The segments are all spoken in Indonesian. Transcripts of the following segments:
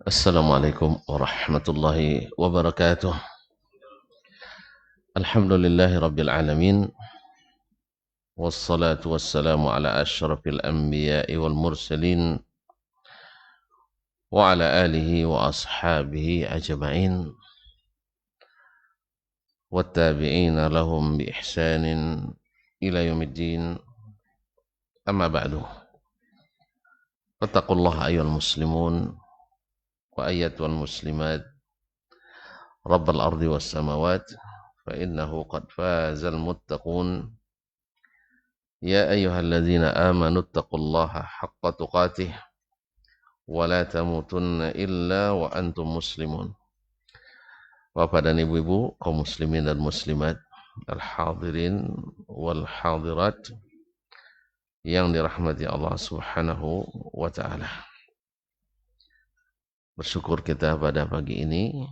Assalamualaikum warahmatullahi wabarakatuh. Alhamdulillahi rabbil alamin. Wassalatu wassalamu ala asyrafil anbiya'i wal mursalin wa ala alihi wa ashabihi ajma'in wattabi'ina lahum bi ihsanin ila yaumiddin. Amma ba'du. Fattaqullaha ayyuhal muslimun wa ayyatuhal muslimat rabbal ardi was samawat fa innahu qad fazal muttaqun. Ya ayyuhalladzina amanu taqullaha haqqa tuqatih wa la tamutunna illa wa antum muslimun. Bapak dan ibu-ibu kaum muslimin dan muslimat, al-hadirin wal hadirat yang dirahmati Allah Subhanahu wa taala. Bersyukur kita pada pagi ini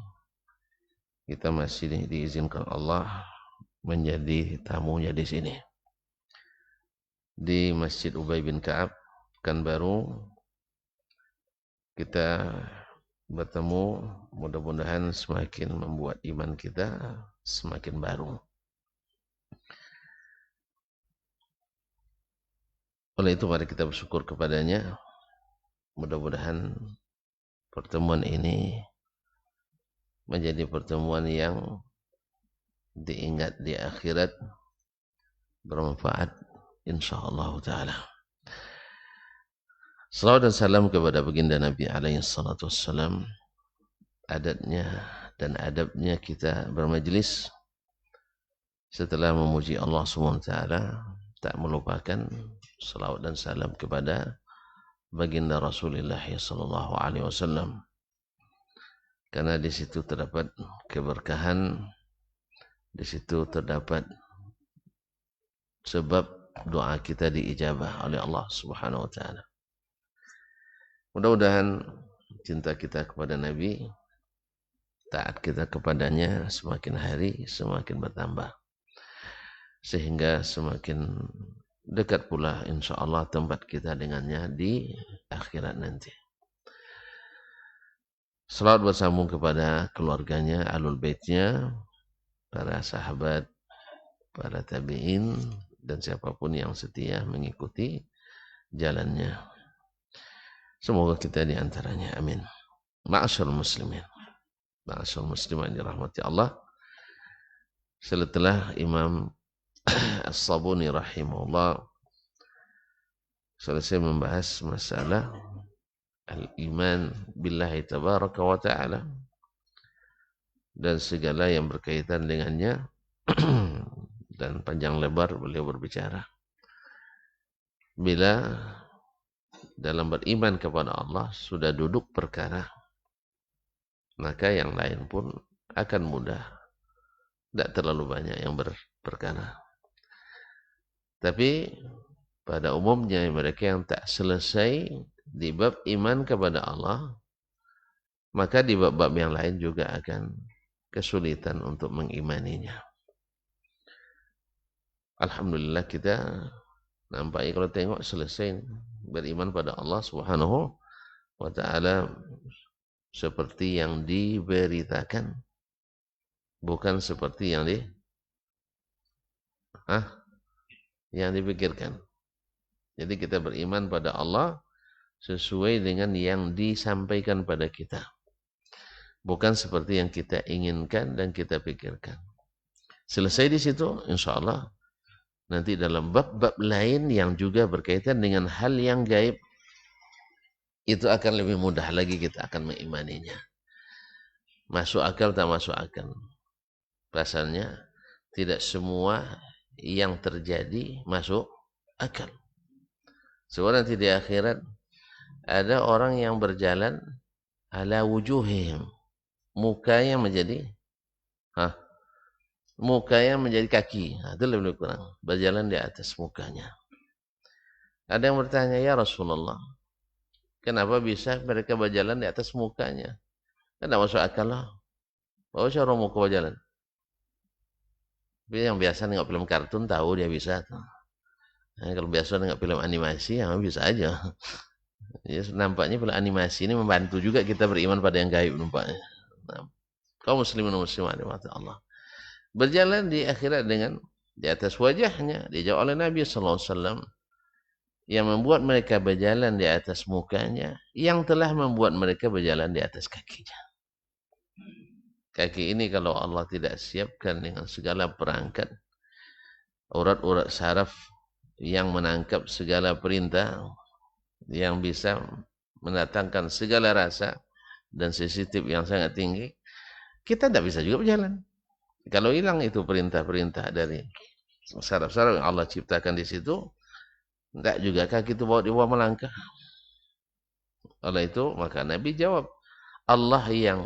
kita masih diizinkan Allah menjadi tamunya di sini. Di Masjid Ubay bin Ka'ab Pekanbaru kita bertemu, mudah-mudahan semakin membuat iman kita semakin baru. Oleh itu mari kita bersyukur kepadanya. Mudah-mudahan pertemuan ini menjadi pertemuan yang diingat di akhirat, bermanfaat insyaallah taala. Salawat dan salam kepada baginda Nabi alaihi salatu wassalam. Adatnya dan adabnya kita bermajlis setelah memuji Allah SWT, tak melupakan salawat dan salam kepada baginda Rasulullah sallallahu alaihi wasallam, karena di situ terdapat keberkahan, di situ terdapat sebab doa kita diijabah oleh Allah Subhanahu wa taala. Mudah-mudahan cinta kita kepada Nabi, taat kita kepadanya semakin hari semakin bertambah, sehingga semakin dekat pula insyaallah tempat kita dengannya di akhirat nanti. Salawat bersambung kepada keluarganya, alul baitnya, para sahabat, para tabi'in, dan siapapun yang setia mengikuti jalannya. Semoga kita di antaranya. Amin. Ma'asyarul muslimin. Ma'asyarul muslimin dirahmati Allah. Setelah Imam As-Sabuni rahimahullah selesai membahas masalah al-iman billahi tabaraka wa ta'ala dan segala yang berkaitan dengannya, dan panjang lebar beliau berbicara bila dalam beriman kepada Allah sudah duduk perkara, maka yang lain pun akan mudah. Tidak terlalu banyak yang berperkara. Tapi pada umumnya mereka yang tak selesai di bab iman kepada Allah, maka di bab-bab yang lain juga akan kesulitan untuk mengimaninya. Alhamdulillah kita nampaknya kalau tengok selesai beriman pada Allah Subhanahu wa taala seperti yang diberitakan, bukan seperti yang dipikirkan. Jadi kita beriman pada Allah sesuai dengan yang disampaikan pada kita, bukan seperti yang kita inginkan dan kita pikirkan. Selesai di situ, insyaallah nanti dalam bab-bab lain yang juga berkaitan dengan hal yang gaib, itu akan lebih mudah lagi kita akan mengimaninya. Masuk akal tak masuk akal. Pasalnya tidak semua yang terjadi masuk akal. Sebab nanti di akhirat ada orang yang berjalan ala wujuhihim, mukanya menjadi kaki. Itu lebih kurang, berjalan di atas mukanya. Ada yang bertanya, ya Rasulullah, kenapa bisa mereka berjalan di atas mukanya? Tidak masuk akal lah. Bawa cara muka berjalan. Tapi yang biasa nengok film kartun tahu dia bisa. Nah, kalau biasa nengok film animasi, ya bisa aja. Ya, nampaknya bila animasi ini membantu juga kita beriman pada yang gaib nampaknya. Nah, kaum muslimin dan muslimat rahmati Allah. Berjalan di akhirat dengan di atas wajahnya, dijawab oleh Nabi sallallahu alaihi wasallam, yang membuat mereka berjalan di atas mukanya, yang telah membuat mereka berjalan di atas kakinya. Kaki ini kalau Allah tidak siapkan dengan segala perangkat, urat-urat saraf yang menangkap segala perintah, yang bisa mendatangkan segala rasa dan sensitif yang sangat tinggi, kita tidak bisa juga berjalan. Kalau hilang itu perintah-perintah dari saraf-saraf yang Allah ciptakan di situ, tidak juga kaki itu bawa di bawah melangkah. Oleh itu, maka Nabi jawab, Allah yang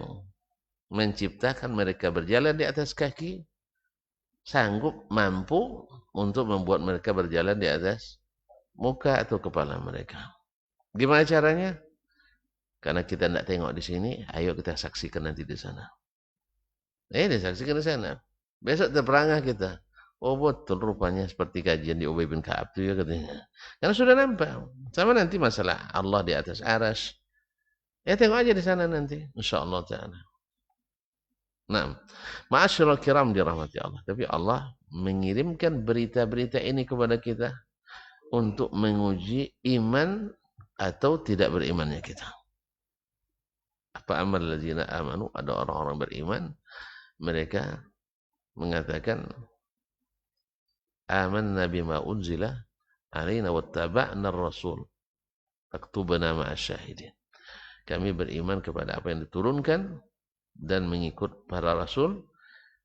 menciptakan mereka berjalan di atas kaki, sanggup, mampu untuk membuat mereka berjalan di atas muka atau kepala mereka. Gimana caranya? Karena kita tidak tengok di sini, ayo kita saksikan nanti di sana. Disaksikan di sana. Besok terperangah kita. Oh betul rupanya seperti kajian di Ubay bin Ka'ab itu ya katanya. Karena sudah nampak. Sama nanti masalah Allah di atas aras. Ya tengok aja di sana nanti. InsyaAllah ta'ala. Nah, ma'asyiral kiram dirahmati Allah. Tapi Allah mengirimkan berita-berita ini kepada kita untuk menguji iman atau tidak berimannya kita. Apa amal ladzina amanu, ada orang-orang beriman, mereka mengatakan amanna bima unzila alaina wattaba'na ar-rasul faktubna ma'asyahidin. Kami beriman kepada apa yang diturunkan dan mengikut para rasul,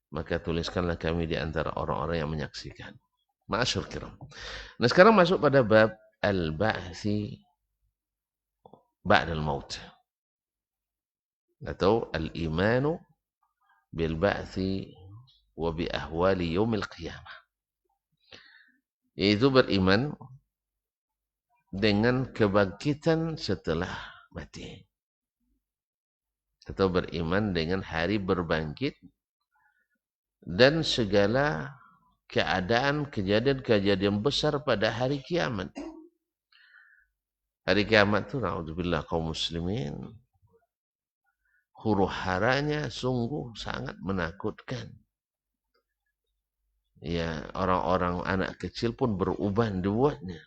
maka tuliskanlah kami di antara orang-orang yang menyaksikan. Ma'asyur kiram. Nah sekarang masuk pada bab al-ba'thi ba'dal maut, atau al-imanu bil-ba'thi wa bi ahwali yaumil qiyamah. Yaitu beriman dengan kebangkitan setelah mati. Atau beriman dengan hari berbangkit dan segala keadaan, kejadian-kejadian besar pada hari kiamat. Hari kiamat itu, na'udzubillah kaum muslimin, huru-haranya sungguh sangat menakutkan. Ya, orang-orang anak kecil pun beruban dibuatnya.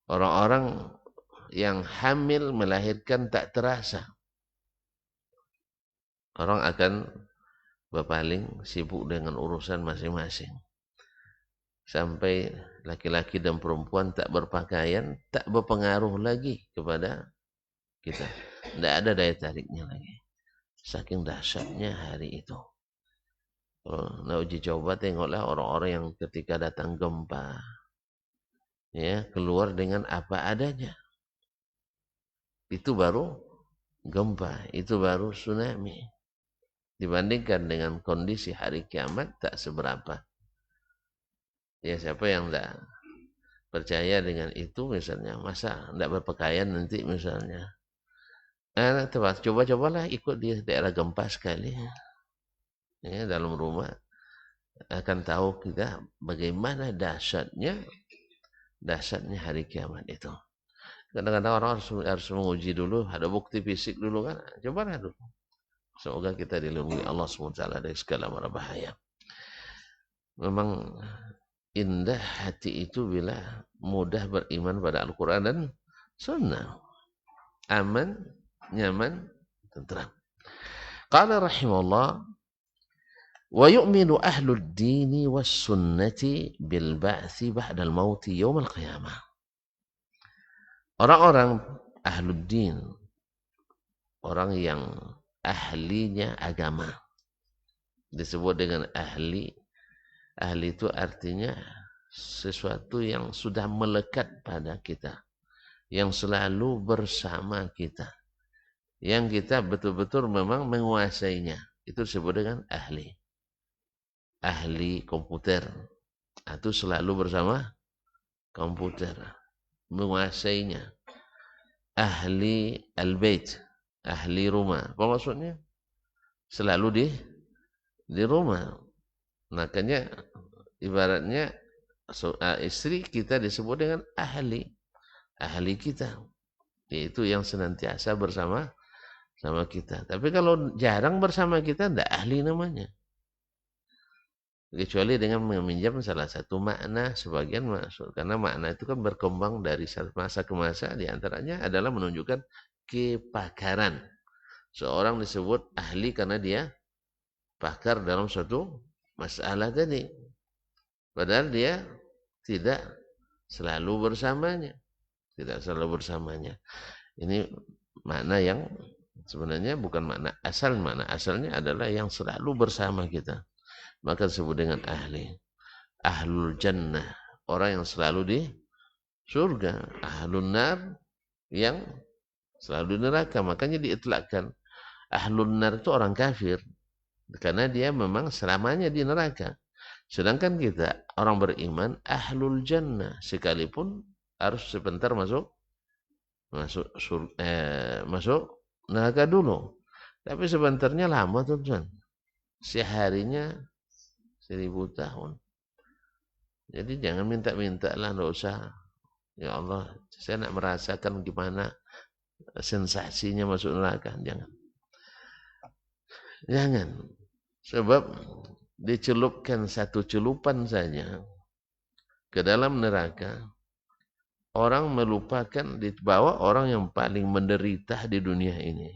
Orang-orang yang hamil melahirkan tak terasa. Orang akan berpaling sibuk dengan urusan masing-masing. Sampai laki-laki dan perempuan tak berpakaian, tak berpengaruh lagi kepada kita. Tidak ada daya tariknya lagi. Saking dahsyatnya hari itu. Nah uji coba tengoklah orang-orang yang ketika datang gempa, ya keluar dengan apa adanya. Itu baru gempa, itu baru tsunami. Dibandingkan dengan kondisi hari kiamat tak seberapa. Ya siapa yang tidak percaya dengan itu misalnya, masa tidak berpakaian nanti misalnya. Coba-cobalah ikut di daerah gempa sekali. Ya, dalam rumah akan tahu kita bagaimana dahsyatnya hari kiamat itu. Kadang-kadang orang harus menguji dulu, ada bukti fisik dulu kan. Cobalah dulu. Semoga kita dilindungi Allah SWT dari segala mara bahaya. Memang indah hati itu bila mudah beriman pada Al-Quran dan Sunnah. Aman, nyaman, tentram. Qala rahimahullah, wa yu'minu ahlud dini was sunnati bil ba'thi ba'dal mauti yawmal qiyamah. Orang-orang ahlud din, orang yang ahlinya agama, disebut dengan ahli. Ahli itu artinya sesuatu yang sudah melekat pada kita, yang selalu bersama kita, yang kita betul-betul memang menguasainya. Itu disebut dengan ahli. Ahli komputer itu selalu bersama komputer, menguasainya. Ahli al-bait, ahli rumah. Apa maksudnya? Selalu di rumah. Makanya ibaratnya istri kita disebut dengan ahli kita. Yaitu yang senantiasa bersama sama kita. Tapi kalau jarang bersama kita, tidak ahli namanya. Kecuali dengan meminjam salah satu makna, sebagian masuk. Karena makna itu kan berkembang dari masa ke masa, diantaranya adalah menunjukkan kepakaran. Seorang disebut ahli karena dia pakar dalam suatu masalah tadi. Padahal dia tidak selalu bersamanya. Tidak selalu bersamanya. Ini makna yang sebenarnya bukan makna asal. Makna asalnya adalah yang selalu bersama kita. Maka disebut dengan ahli. Ahlul jannah, orang yang selalu di surga. Ahlun nar, yang selalu di neraka. Makanya diitlakkan ahlun nar itu orang kafir, karena dia memang selamanya di neraka. Sedangkan kita orang beriman ahlul jannah, sekalipun harus sebentar masuk neraka dulu. Tapi sebentarnya lama teman-teman. Seharinya 1000 tahun. Jadi jangan minta-minta lah, enggak usah. Ya Allah, saya nak merasakan gimana sensasinya masuk neraka. Jangan. Jangan. Sebab dicelupkan satu celupan saja ke dalam neraka, orang melupakan, dibawa orang yang paling menderita di dunia ini.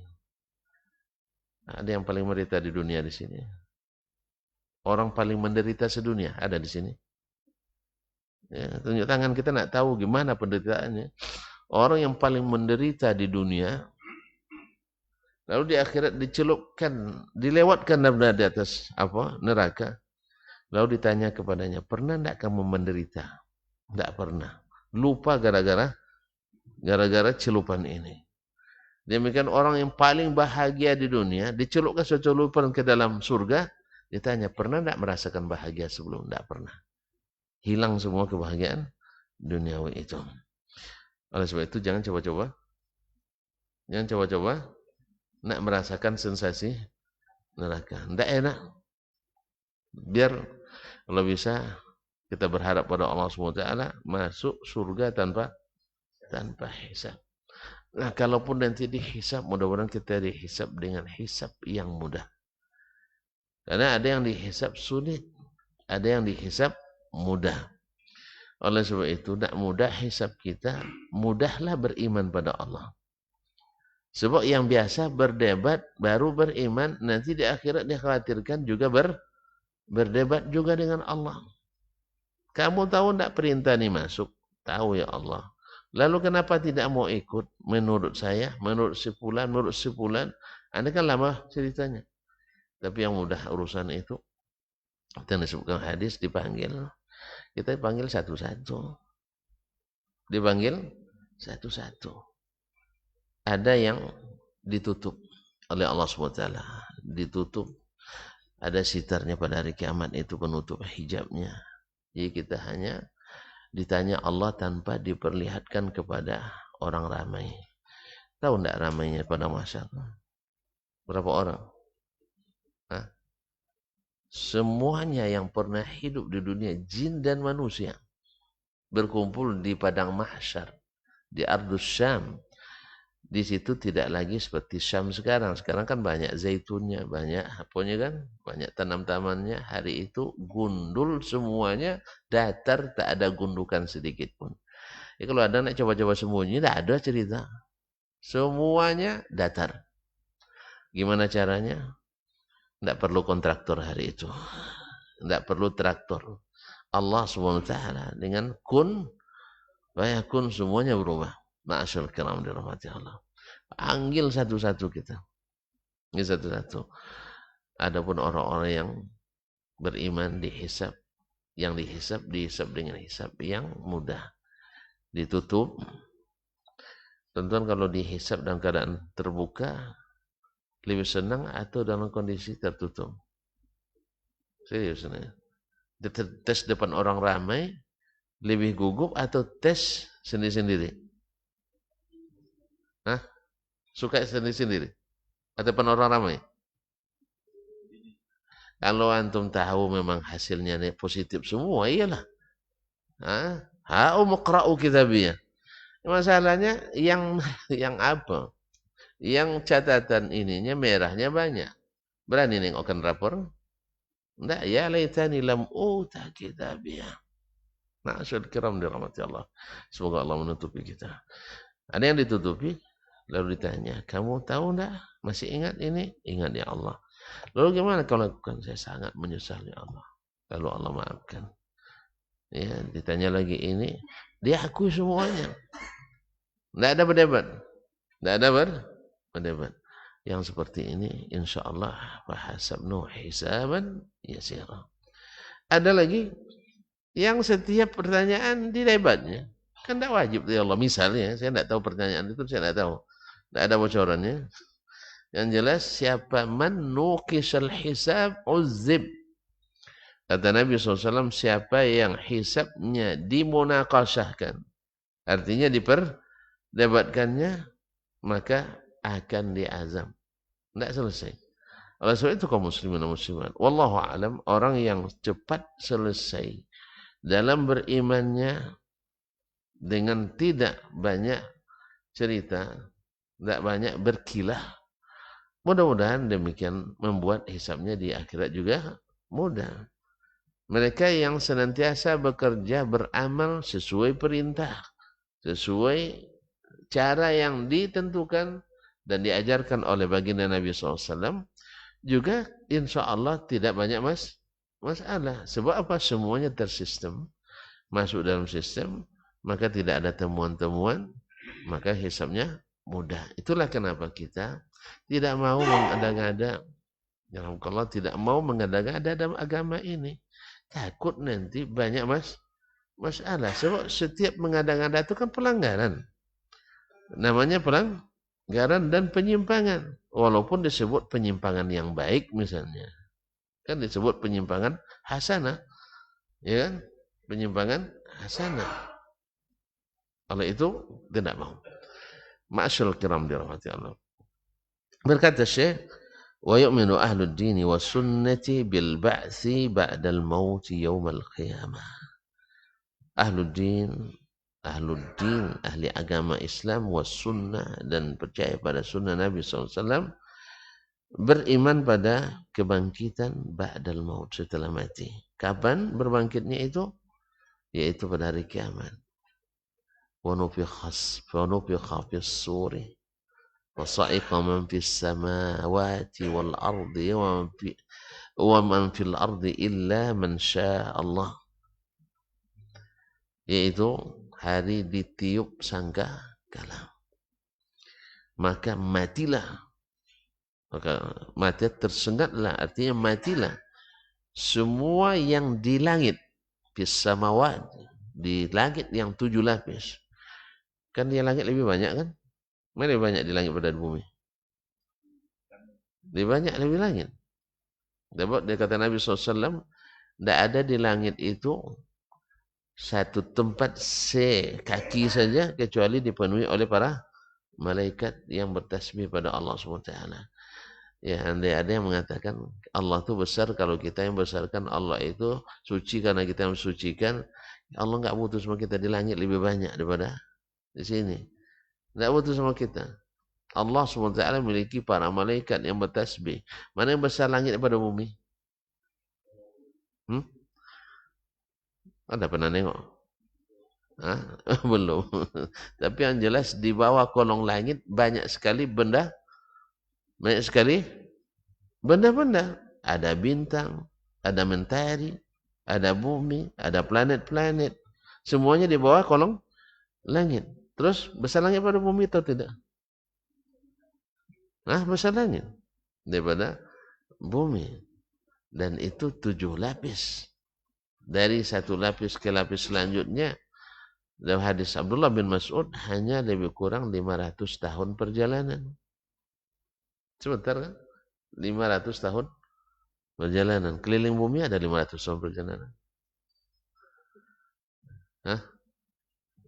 Ada yang paling menderita di dunia di sini? Orang paling menderita sedunia ada di sini. Ya, tunjuk tangan, kita nak tahu gimana penderitaannya. Orang yang paling menderita di dunia, lalu di akhirat dicelupkan, dilewatkan di atas neraka. Lalu ditanya kepadanya, pernah tidak kamu menderita? Tidak pernah. Lupa gara-gara celupan ini. Demikian orang yang paling bahagia di dunia, dicelupkan celupan ke dalam surga. Ditanya, pernah tidak merasakan bahagia sebelum? Tidak pernah. Hilang semua kebahagiaan duniawi itu. Oleh sebab itu jangan coba-coba. Jangan coba-coba nak merasakan sensasi neraka. Tidak enak. Biar kalau bisa kita berharap pada Allah SWT masuk surga tanpa hisab. Nah, kalaupun nanti dihisab, mudah-mudahan kita dihisab dengan hisab yang mudah. Karena ada yang dihisab sulit, ada yang dihisab mudah. Oleh sebab itu, tidak mudah hisab kita, mudahlah beriman pada Allah. Sebab yang biasa berdebat, baru beriman, nanti di akhirat dikhawatirkan juga berdebat juga dengan Allah. Kamu tahu tidak perintah ini masuk? Tahu ya Allah. Lalu kenapa tidak mau ikut? Menurut saya, menurut sepulan. Anda kan lama ceritanya. Tapi yang mudah urusan itu, yang disebutkan hadis, dipanggil. Kita dipanggil satu-satu. Dipanggil satu-satu. Ada yang ditutup oleh Allah SWT. Ditutup. Ada sitarnya pada hari kiamat, itu penutup hijabnya. Jadi kita hanya ditanya Allah tanpa diperlihatkan kepada orang ramai. Tahu tidak ramainya pada masyarakat? Berapa orang? Hah? Semuanya yang pernah hidup di dunia, jin dan manusia, berkumpul di padang mahsyar, di Ardus Syam. Di situ tidak lagi seperti Syam sekarang. Sekarang kan banyak zaitunnya, banyak apanya kan, banyak tanam-tamannya. Hari itu gundul semuanya, datar, tak ada gundukan sedikit pun. Ya, kalau ada nak coba-coba sembunyi, tidak ada cerita. Semuanya datar. Gimana caranya? Tidak perlu kontraktor hari itu. Tidak perlu traktor. Allah SWT dengan kun, fayakun, semuanya berubah. Ma'asyur kiram dirahmati Allah. Panggil satu-satu kita. Ini satu-satu. Adapun orang-orang yang beriman dihisab, yang dihisab dengan hisab yang mudah. Ditutup. Tentuan kalau dihisab dalam keadaan terbuka, lebih senang atau dalam kondisi tertutup? Serius nih. Tes depan orang ramai, lebih gugup atau tes sendiri-sendiri? Hah? Suka sendiri-sendiri? Atau depan orang ramai? Kalau antum tahu memang hasilnya positif semua, iyalah. Ha'u muqra'u kitabiyah. Masalahnya yang apa? Yang catatan ininya merahnya banyak. Berani nengokkan rapor? Enggak, ya laitani lam uta kitabiyah. Ma'asyil kiram dirahmati Allah. Semoga Allah menutupi kita. Ada yang ditutupi, lalu ditanya, kamu tahu enggak? Masih ingat ini? Ingat ya Allah. Lalu gimana kau lakukan? Saya sangat menyesal ya Allah. Lalu Allah maafkan. Ya, ditanya lagi ini, dia akui semuanya. Enggak ada berdebat. Enggak ada berdebat. Yang seperti ini, insya Allah, fahasabnu hisaban yasira. Ada lagi yang setiap pertanyaan didebatnya. Kan tidak wajib ya Allah. Misalnya, saya tidak tahu pertanyaan itu, saya tidak tahu. Tidak ada bocorannya. Yang jelas, siapa man nukisal hisab uzib. Kata Nabi SAW, siapa yang hisabnya dimunaqasyahkan. Artinya diperdebatkannya, maka akan diazam. Tidak selesai. Oleh sebab itu kaum muslimin dan muslimat, wallahu a'lam, orang yang cepat selesai dalam berimannya dengan tidak banyak cerita, tidak banyak berkilah, mudah-mudahan demikian membuat hisabnya di akhirat juga mudah. Mereka yang senantiasa bekerja beramal sesuai perintah, sesuai cara yang ditentukan dan diajarkan oleh baginda Nabi SAW, juga insya Allah tidak banyak masalah. Sebab apa? Semuanya tersistem, masuk dalam sistem, maka tidak ada temuan-temuan, maka hisabnya mudah. Itulah kenapa kita tidak mau mengada-ngada. Dalam Allah tidak mau mengada-ngada dalam agama ini. Takut nanti banyak masalah. Sebab setiap mengada-ngada itu kan pelanggaran. Namanya pelanggaran dan penyimpangan. Walaupun disebut penyimpangan yang baik misalnya. Kan disebut penyimpangan hasanah. Ya kan? Penyimpangan hasanah. Oleh itu tidak mau. Ma'asyil kiram dirahmati Allah. Berkata Syekh, wa yu'minu ahlud dini wa sunnati bil ba'thi ba'dal mauti yawmal qiyamah. Ahlud din, ahli agama Islam was sunnah, dan percaya pada sunnah Nabi SAW, beriman pada kebangkitan ba'dal maut, setelah mati. Kapan berbangkitnya itu? Yaitu pada hari kiamat. Wa nufikha fis suri wa sa'iqa man fis samawati wal ardi wa man fil ardi illa man syaa Allah. Yaitu hari ditiup sangkakala. Maka matilah. Maka mati tersengatlah, artinya matilah semua yang di langit, fis samawat, di langit yang 7 lapis. Kan di langit lebih banyak kan? Mana lebih banyak di langit pada di bumi? Lebih banyak lebih langit. Dia kata Nabi SAW, tidak ada di langit itu satu tempat sekaki saja kecuali dipenuhi oleh para malaikat yang bertasbih pada Allah SWT. Ya, ada yang mengatakan Allah itu besar, kalau kita yang besarkan Allah itu suci karena kita yang mensucikan. Allah enggak butuh sama kita, di langit lebih banyak daripada di sini. Enggak butuh sama kita. Allah SWT memiliki para malaikat yang bertasbih. Mana yang besar langit daripada bumi? Ada pernah nengok? Belum. Tapi yang jelas di bawah kolong langit banyak sekali benda. Banyak sekali benda-benda. Ada bintang, ada mentari, ada bumi, ada planet-planet. Semuanya di bawah kolong langit. Terus besar langit pada bumi atau tidak? Besar langit daripada bumi. Dan itu 7 lapis. Dari satu lapis ke lapis selanjutnya, dalam hadis Abdullah bin Mas'ud, hanya lebih kurang 500 tahun perjalanan. Sebentar kan? 500 tahun perjalanan. Keliling bumi ada 500 tahun perjalanan.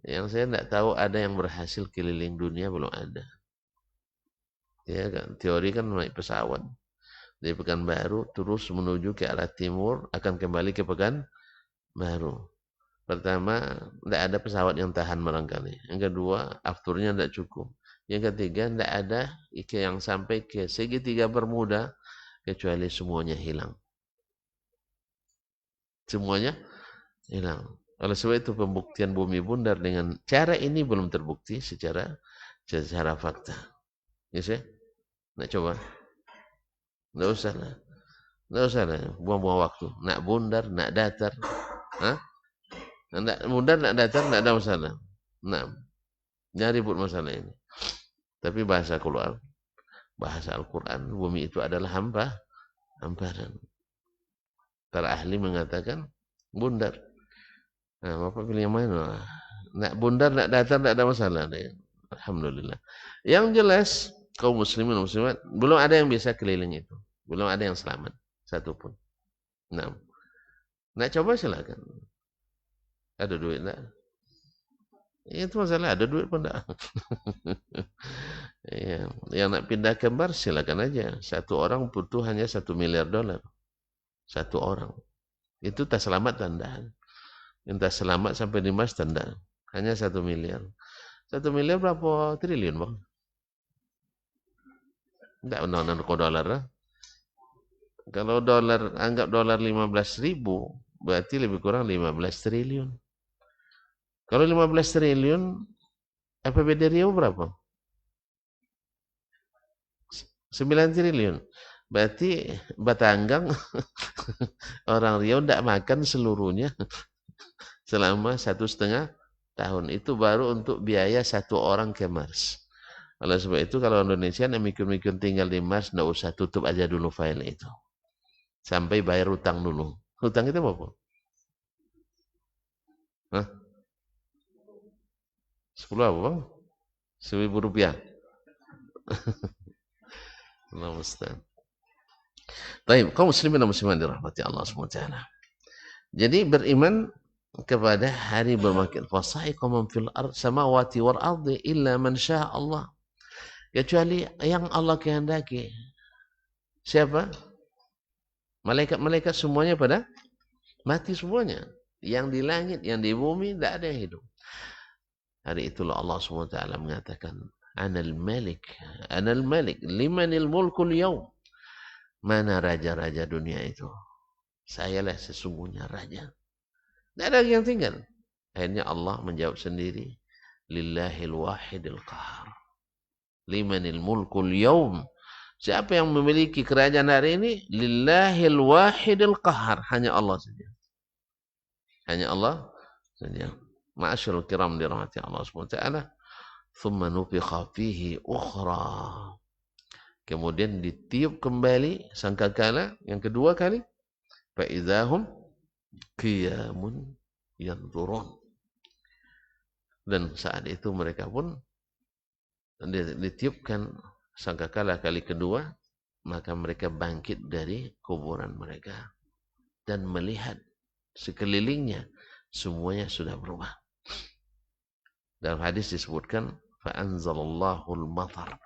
Yang saya tidak tahu ada yang berhasil keliling dunia, belum ada. Ya kan? Teori kan naik pesawat dari Pekanbaru terus menuju ke arah timur, akan kembali ke Pekanbaru. Pertama, tidak ada pesawat yang tahan barangkali. Yang kedua, afturnya tidak cukup. Yang ketiga, tidak ada yang sampai ke segitiga Bermuda kecuali semuanya hilang. Semuanya hilang. Oleh sebab itu pembuktian bumi bundar dengan cara ini belum terbukti secara fakta. Ya sih? Nak coba? Tidak usah lah. Tidak usah lah. Buang-buang waktu. Nak bundar, nak datar. Hah? Nak bundar, nak datar, tidak ada masalah. Nah, jangan ribut masalah ini. Tapi bahasa keluar, bahasa Al-Quran, bumi itu adalah hamparan. Para ahli mengatakan bundar. Nah, Bapak pilih yang mana? Nak bundar, nak datar, tak ada masalah. Alhamdulillah. Yang jelas, kaum muslimin dan muslimat, belum ada yang bisa keliling itu. Belum ada yang selamat. Satupun. Nah, nak coba silakan. Ada duit tak? Itu masalah, ada duit pun tak. Ya, yang nak pindah ke Mars silakan aja. Satu orang butuh hanya $1 miliar. Satu orang. Itu tak selamat tanda. Entah selamat sampai di Mars tanda. Hanya 1 miliar. 1 miliar berapa triliun bang? Tidak benar-benar dolar. Kalau dolar, anggap dolar 15.000, berarti lebih kurang 15 triliun. Kalau 15 triliun, APBD Riau berapa? 9 triliun. Berarti Batanggang, orang Riau tidak makan seluruhnya selama 1,5 tahun. Itu baru untuk biaya satu orang ke Mars. Oleh sebab itu kalau Indonesia yang mikir-mikir tinggal di Mars, tidak usah, tutup aja dulu file itu. Sampai bayar hutang dulu. Hutang itu apa? Hah? 10 apa bang? 1.000 rupiah. Allah Ustaz. Baik, kaum muslimin dan muslimat dirahmati Allah SWT. Jadi beriman kepada hari bermakin fasaiqa man fil ard samawati wal ardi illa man syaa Allah. Kecuali yang Allah kehendaki. Siapa? Malaikat-malaikat semuanya pada mati semuanya. Yang di langit, yang di bumi, tidak ada yang hidup. Hari itulah Allah SWT mengatakan, Anal Malik, limanil mulkul yaum. Mana raja-raja dunia itu? Sayalah sesungguhnya raja. Tidak ada yang tinggal. Akhirnya Allah menjawab sendiri, Lillahil wahidil qahar. Limanil mulkul yaum. Siapa yang memiliki kerajaan hari ini? Lillahil wahidil qahar. Hanya Allah saja. Hanya Allah saja. Ma'asyarul kiram dirahmati Allah SWT. Thumma nufikha fihi ukhra. Kemudian ditiup kembali sangkakala yang kedua kali. Fa'idhahum qiyamun yanzurun. Dan saat itu mereka pun ditiupkan sangkakala kali kedua, maka mereka bangkit dari kuburan mereka dan melihat sekelilingnya semuanya sudah berubah. Dalam hadis disebutkan fa'anzalallahu al-matar.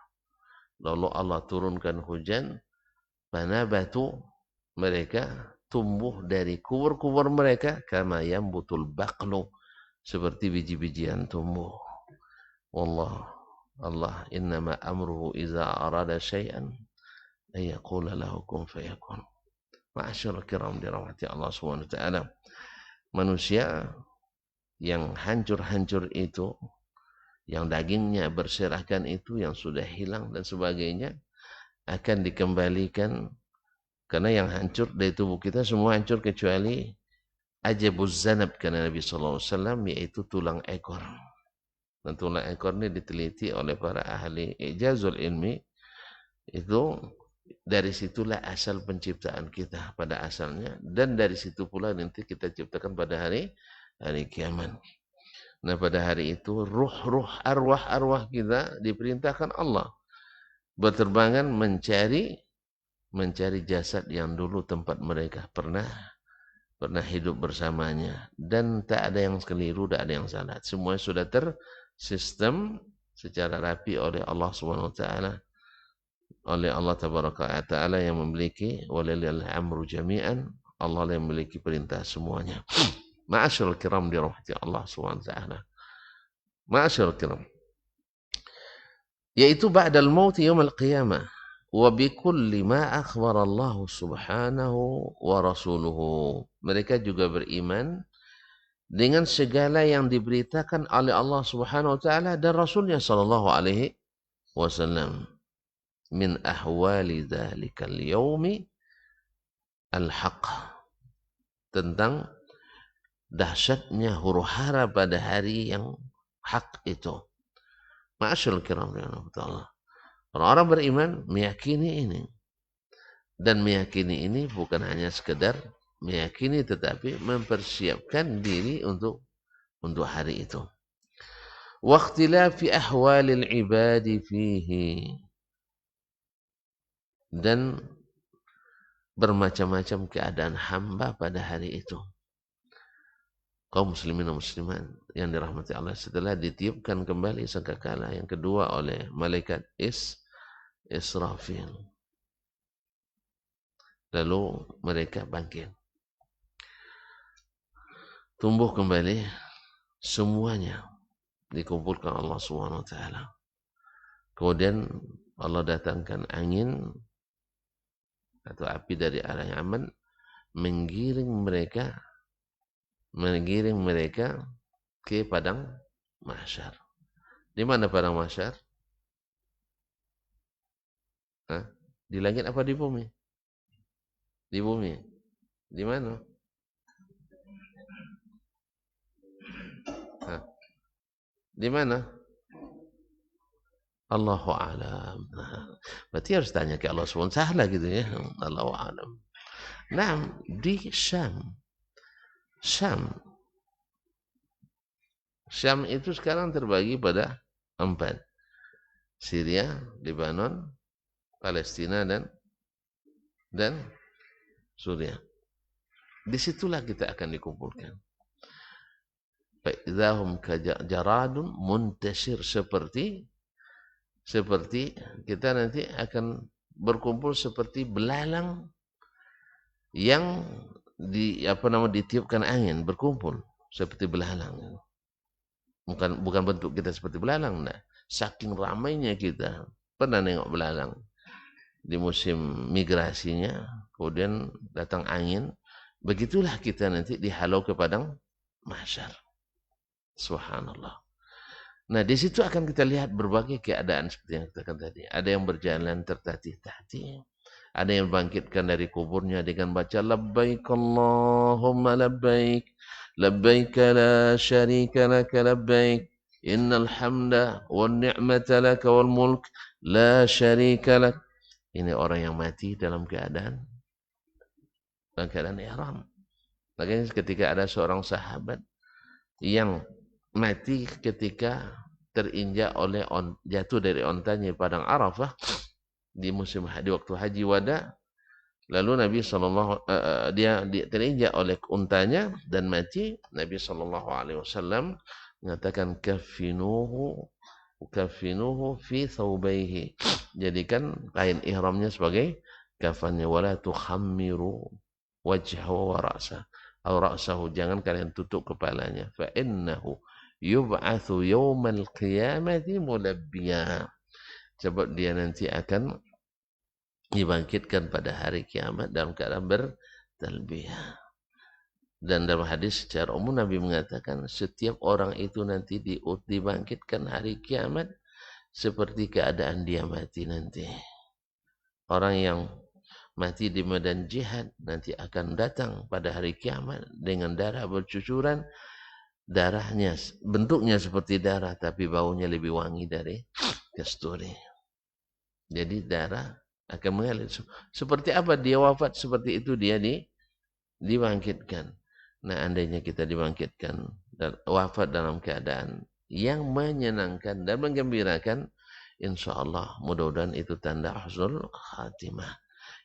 Lalu Allah turunkan hujan, fanabatu, mereka tumbuh dari kubur-kubur mereka kama yambutul baqlu, seperti biji-bijian tumbuh. Wallah, Allah innama amruhu iza arada syai'an ay yaqula lahu kun fayakun. Ma'asyarul kiram dirahmati Allah SWT. Manusia yang hancur-hancur itu, yang dagingnya berserakan itu, yang sudah hilang dan sebagainya, akan dikembalikan. Karena yang hancur dari tubuh kita semua hancur kecuali ajabuz zanab, karena Nabi SAW, yaitu tulang ekor. Dan tulang ekor ini diteliti oleh para ahli ijazul ilmi. Itu dari situlah asal penciptaan kita pada asalnya, dan dari situ pula nanti kita ciptakan pada hari kiamat. Nah, pada hari itu ruh-ruh, arwah-arwah kita diperintahkan Allah berterbangan mencari jasad yang dulu tempat mereka pernah hidup bersamanya, dan tak ada yang keliru, tak ada yang salah. Semua sudah tersistem secara rapi oleh Allah SWT, oleh Allah Tabaraka wa Ta'ala yang memiliki walillahil amru jami'an. Allah yang memiliki perintah semuanya. Ma'asyiral kiram di rahmati Allah Subhanahu wa taala. Ma'asyiral kiram. Yaitu ba'dal maut yaumil qiyamah wa bi kulli ma akhbara Allah Subhanahu wa rasuluhu. Mereka juga beriman dengan segala yang diberitakan oleh Allah Subhanahu wa taala dan Rasulnya sallallahu alaihi wasallam min ahwali dzalikal yaumi al-haq, tentang dahsyatnya huru-hara pada hari yang hak itu. Ma'asyarul kiram rahmatullah. Orang-orang beriman meyakini ini. Dan meyakini ini bukan hanya sekedar meyakini, tetapi mempersiapkan diri untuk hari itu. Wa ikhtilafi ahwalil ibadi fihi, dan bermacam-macam keadaan hamba pada hari itu. Kaum muslimin dan muslimat yang dirahmati Allah, setelah ditiupkan kembali sangkakala yang kedua oleh malaikat Israfil, lalu mereka bangkit, tumbuh kembali, semuanya dikumpulkan Allah Subhanahu wa taala. Kemudian Allah datangkan angin atau api dari arah Yaman, menggiring mereka ke padang mahsyar. Di mana padang mahsyar? Di langit apa di bumi? Di bumi. Di mana? Di mana? Allahu a'lam. Berarti harus tanya ke Allah SWT, salah gitu ya. Allahu a'lam. Nah, di Syam. Syam itu sekarang terbagi pada 4. Syria, Lebanon, Palestina, dan Suriah. Disitulah kita akan dikumpulkan. Fa'idhahum kajaradun muntasir, seperti kita nanti akan berkumpul seperti belalang yang ditiupkan angin, berkumpul seperti belalang. Bukan bentuk kita seperti belalang, nah. Saking ramainya kita. Pernah nengok belalang di musim migrasinya, kemudian datang angin, begitulah kita nanti dihalau ke padang mahsyar. Subhanallah. Nah, di situ akan kita lihat berbagai keadaan seperti yang kita katakan tadi. Ada yang berjalan tertatih-tatih, ada yang bangkitkan dari kuburnya dengan baca labbaik Allahumma labbaik, labbaik la syarika laka labbaik, innal hamda wan ni'mata laka wal mulk la syarika lak. Ini orang yang mati dalam keadaan ihram. Makanya ketika ada seorang sahabat yang mati ketika terinjak oleh jatuh dari ontanya padang Arafah di waktu haji wada, lalu Nabi dia terinjak oleh untanya dan mati. Nabi SAW mengatakan kafinuhu fi thawbaihi, jadikan kain ihramnya sebagai kafannya, wala tukhammiru wajhahu wa ra'sahu, jangan kalian tutup kepalanya, fa innahu yub'atsu yaumal qiyamati mulabbiya, sebab dia nanti akan dibangkitkan pada hari kiamat dalam keadaan bertalbiyah. Dan dalam hadis secara umum Nabi mengatakan setiap orang itu nanti dibangkitkan hari kiamat seperti keadaan dia mati nanti. Orang yang mati di medan jihad nanti akan datang pada hari kiamat dengan darah bercucuran. Darahnya bentuknya seperti darah, tapi baunya lebih wangi dari kasturi. Jadi darah akan mengalir. Seperti apa dia wafat, seperti itu dia dibangkitkan. Nah, andainya kita dibangkitkan dan wafat dalam keadaan yang menyenangkan dan menggembirakan, insyaallah mudah-mudahan itu tanda husnul khatimah.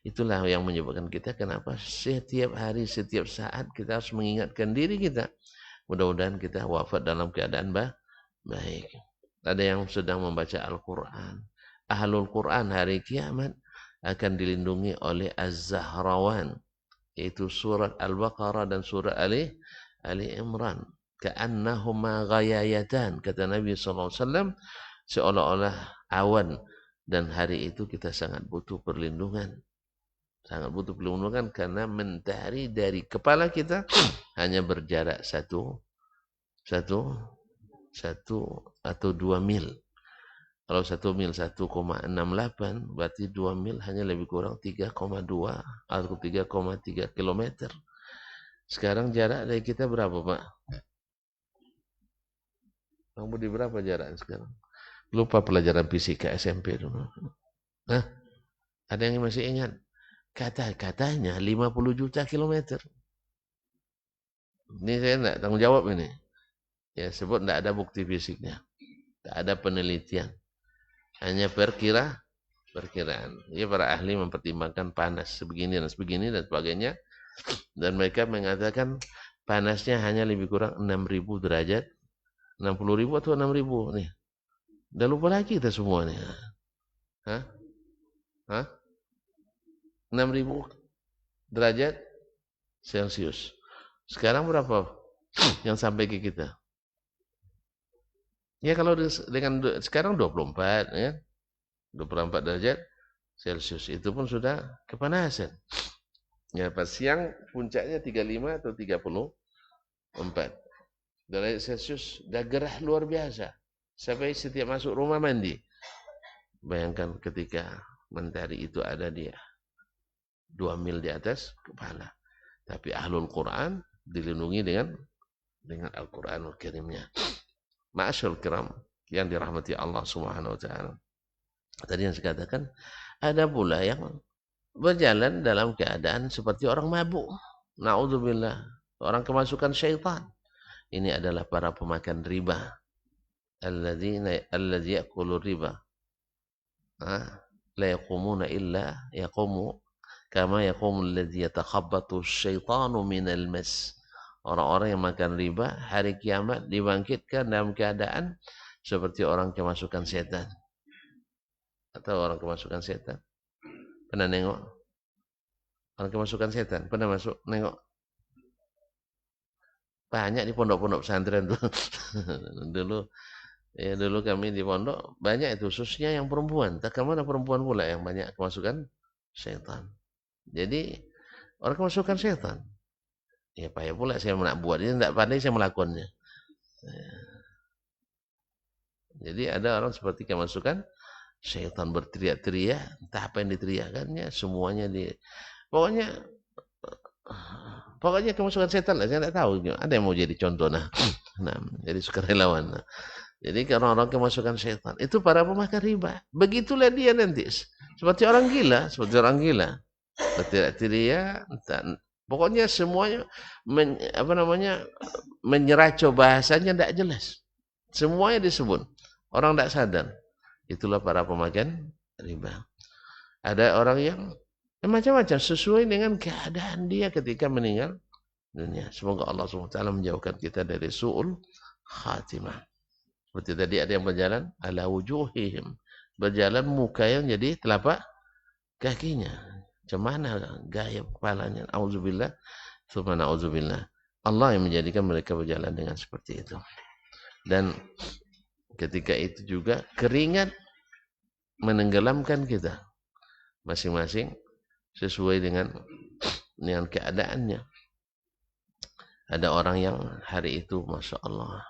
Itulah yang menyebabkan kita kenapa setiap hari, setiap saat kita harus mengingatkan diri kita. Mudah-mudahan kita wafat dalam keadaan baik. Ada yang sedang membaca Al-Quran. Ahlul Quran hari kiamat akan dilindungi oleh Az-Zahrawan, yaitu surat Al-Baqarah dan surat Ali Ali Imran. Ka'annahuma ghayayatan, kata Nabi SAW, seolah-olah awan. Dan hari itu kita sangat butuh perlindungan. Sangat butuh perlindungan karena mentari dari kepala kita hanya berjarak satu atau 2 mil. Kalau 1 mil 1,68, berarti 2 mil hanya lebih kurang 3,2 atau 3,3 kilometer. Sekarang jarak dari kita berapa, Pak? Bang Budi, berapa jarak sekarang? Lupa pelajaran fisika SMP dulu. Hah? Ada yang masih ingat? Katanya 50 juta kilometer. Ini saya tidak tanggung jawab ini. Ya, sebut tidak ada bukti fisiknya. Tidak ada penelitian. Hanya perkiraan. Ya, para ahli mempertimbangkan panas sebegini dan sebagainya. Dan mereka mengatakan panasnya hanya lebih kurang 6.000 derajat. 60.000 atau 6.000 nih. Udah lupa lagi kita semua nih. Hah? 6.000 derajat Celcius. Sekarang berapa yang sampai ke kita? Ya kalau dengan sekarang 24 ya. 24 derajat Celcius itu pun sudah kepanasan. Ya, pas siang puncaknya 35 atau 34 derajat Celcius, dah gerah luar biasa. Sampai setiap masuk rumah mandi. Bayangkan ketika mentari itu ada dia 2 mil di atas kepala. Tapi ahlul Quran dilindungi dengan Al-Quranul Karimnya. Ma'asyul kiram yang dirahmati Allah Subhanahu wa taala. Tadi yang saya katakan, ada pula yang berjalan dalam keadaan seperti orang mabuk. Na'udzubillah, orang kemasukan syaitan. Ini adalah para pemakan riba. Alladzi ya'kulu riba. La yaqumuna illa yaqumu kama yaqumul ladzi yatakhabbatu syaitanu minal mas. Orang-orang yang makan riba hari kiamat dibangkitkan dalam keadaan seperti orang kemasukan setan. Atau orang kemasukan setan. Pernah nengok? Orang kemasukan setan. Pernah masuk nengok? Banyak di pondok-pondok pesantren tuh. Dulu kami di pondok banyak itu, khususnya yang perempuan. Tak kemana perempuan pula yang banyak kemasukan setan. Jadi orang kemasukan setan. Ya payah pula saya nak buat ini, tidak pandai saya melakukannya. Jadi ada orang seperti kemasukan setan, berteriak-teriak, entah apa yang diteriakannya, semuanya pokoknya kemasukan setan lah, saya tidak tahu. Ada yang mau jadi contoh nah jadi sukarelawan. Nah. Jadi orang-orang kemasukan setan itu para pemakan riba. Begitulah dia nanti seperti orang gila, berteriak-teriak, pokoknya semuanya menyeracau bahasanya tidak jelas. Semuanya disebut. Orang tidak sadar. Itulah para pemakan riba. Ada orang yang macam-macam sesuai dengan keadaan dia ketika meninggal dunia. Semoga Allah SWT menjauhkan kita dari su'ul khatimah. Seperti tadi ada yang berjalan ala wujuhihim. Berjalan muka yang jadi telapak kakinya. Macam mana gaya kepalanya. Auzubillah. Tsumma na'udzubillah. Allah yang menjadikan mereka berjalan dengan seperti itu. Dan ketika itu juga keringat menenggelamkan kita. Masing-masing sesuai dengan keadaannya. Ada orang yang hari itu Masya Allah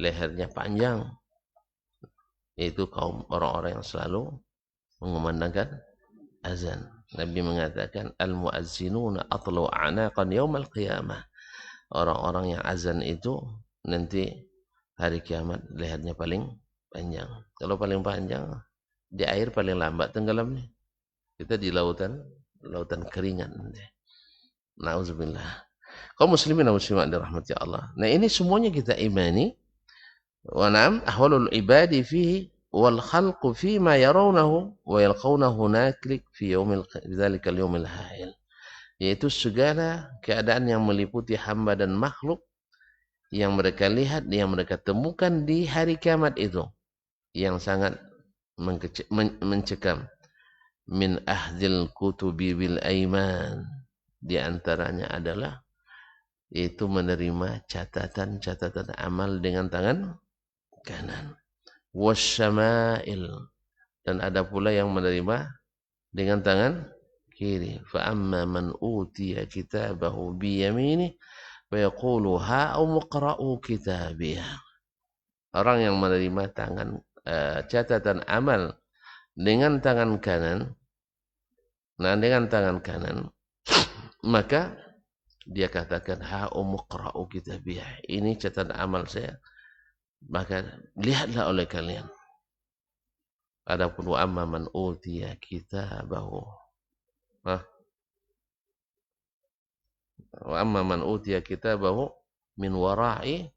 lehernya panjang, yaitu kaum orang-orang yang selalu mengumandangkan azan. Nabi mengatakan al-muazzinuna atlu a'naqan yaumal qiyamah. Orang-orang yang azan itu nanti hari kiamat lehernya paling panjang. Kalau paling panjang di air paling lambat tenggelamnya. Kita di lautan keringat. Nauzubillah. Kaum muslimin dan muslimat dirahmati Allah. Nah, ini semuanya kita imani. Wa na'am ahwalul ibadi fihi wal khalqu fi ma yarawnahu wa yalqawnahu naklik fi dzalikal yaumil ha'il. Yaitu segala keadaan yang meliputi hamba dan makhluk yang mereka lihat, yang mereka temukan di hari kiamat itu, yang sangat mencekam. Min ahdil kutubi bil aiman, di antaranya adalah yaitu menerima catatan-catatan amal dengan tangan kanan. Wasyama'il, dan ada pula yang menerima dengan tangan kiri. Fa amma man utiya kitabahu bi yamini fa yaqulu ha'um iqra'u kitabiyah. Orang yang menerima catatan amal dengan tangan kanan, maka dia katakan ha'um iqra'u kitabiyah. Ini catatan amal saya, maka lihatlah oleh kalian. Adapun wa amma man utiya kitabahu, wa amma man utiya kitabahu min wara'i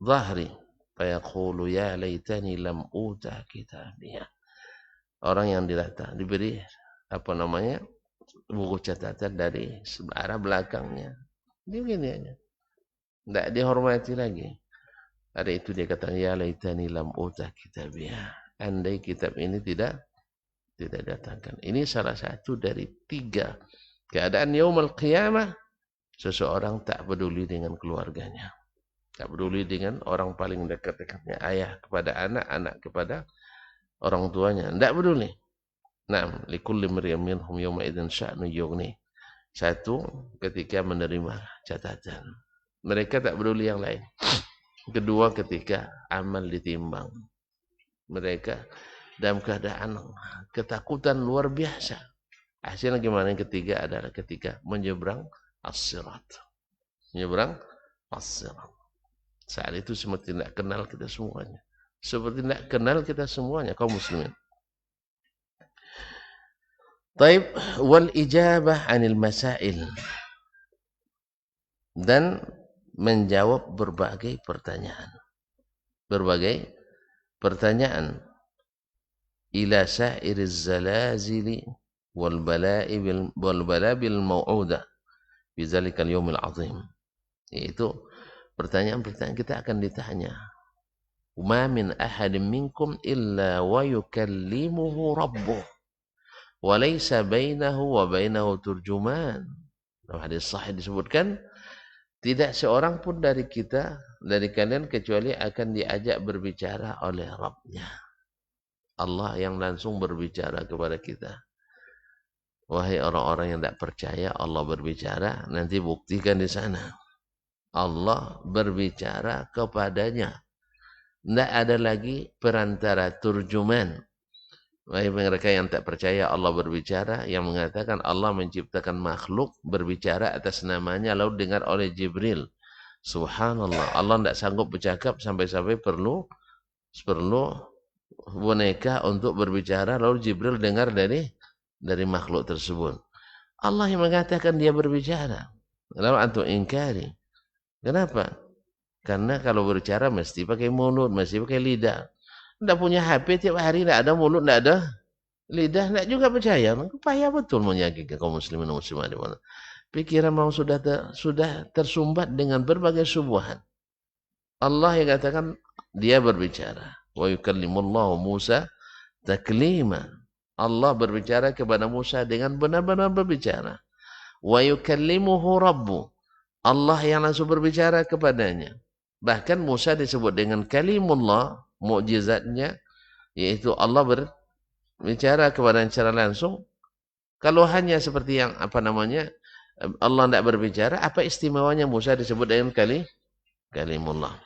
dhahri fayaqulu ya laitani lam uta kitabiyah. Orang yang diberi buku catatan dari arah belakangnya, dia begini aja, tidak dihormati lagi. Hari itu dia kata ya laitani lam uta kitabiyah, andai kitab ini tidak datangkan. Ini salah satu dari 3 keadaan yaumul qiyamah. Seseorang tak peduli dengan keluarganya, tak peduli dengan orang paling dekat-dekatnya, ayah kepada anak, anak kepada orang tuanya, tidak peduli. Naam, likulli imri'in minhum yawma idzin sya'nu yughni. Satu, ketika menerima catatan, mereka tak peduli yang lain. Kedua, ketika amal ditimbang, mereka dalam keadaan ketakutan luar biasa. Hasilnya gimana? Yang ketiga adalah ketika menyeberang as-sirat. Menyeberang as-sirat. Saat itu seperti tidak kenal kita semuanya. Seperti tidak kenal kita semuanya, kaum muslimin. Taib, wal ijabah anil masail, dan menjawab berbagai pertanyaan. Berbagai pertanyaan. Ila sa'iriz zalazili wal balabil mau'udah fi zalikal yaumil azim. Yaitu pertanyaan-pertanyaan kita akan ditanya. Ma min ahadin minkum illa wa yukallimuhu rabbuh wa laysa bainahu wa bainahu turjuman. Dalam hadis sahih disebutkan, tidak seorang pun dari kalian kecuali akan diajak berbicara oleh Rabbnya. Allah yang langsung berbicara kepada kita. Wahai orang-orang yang tidak percaya Allah berbicara, nanti buktikan di sana. Allah berbicara kepadanya. Tidak ada lagi perantara turjuman. Wahai mereka yang tak percaya Allah berbicara, yang mengatakan Allah menciptakan makhluk berbicara atas namanya lalu dengar oleh Jibril. Subhanallah, Allah tidak sanggup bercakap sampai-sampai perlu boneka untuk berbicara lalu Jibril dengar dari makhluk tersebut. Allah yang mengatakan dia berbicara. Lalu antum ingkari. Kenapa? Karena kalau berbicara mesti pakai mulut, mesti pakai lidah. Tidak punya HP tiap hari, tidak ada mulut, tidak ada lidah, tidak juga percaya. Payah betul menyakiti kaum muslimin dan muslimat di mana. Pikiran mau sudah tersumbat dengan berbagai subuhan. Allah yang katakan dia berbicara. Wa yukallimullahu Musa taklima. Allah berbicara kepada Musa dengan benar-benar berbicara. Wa yukallimuhu rabbu. Allah yang langsung berbicara kepadanya. Bahkan Musa disebut dengan kalimullah, mukjizatnya, yaitu Allah berbicara kepadanya secara langsung. Kalau hanya seperti yang Allah tidak berbicara, apa istimewanya Musa disebut dengan kalimullah.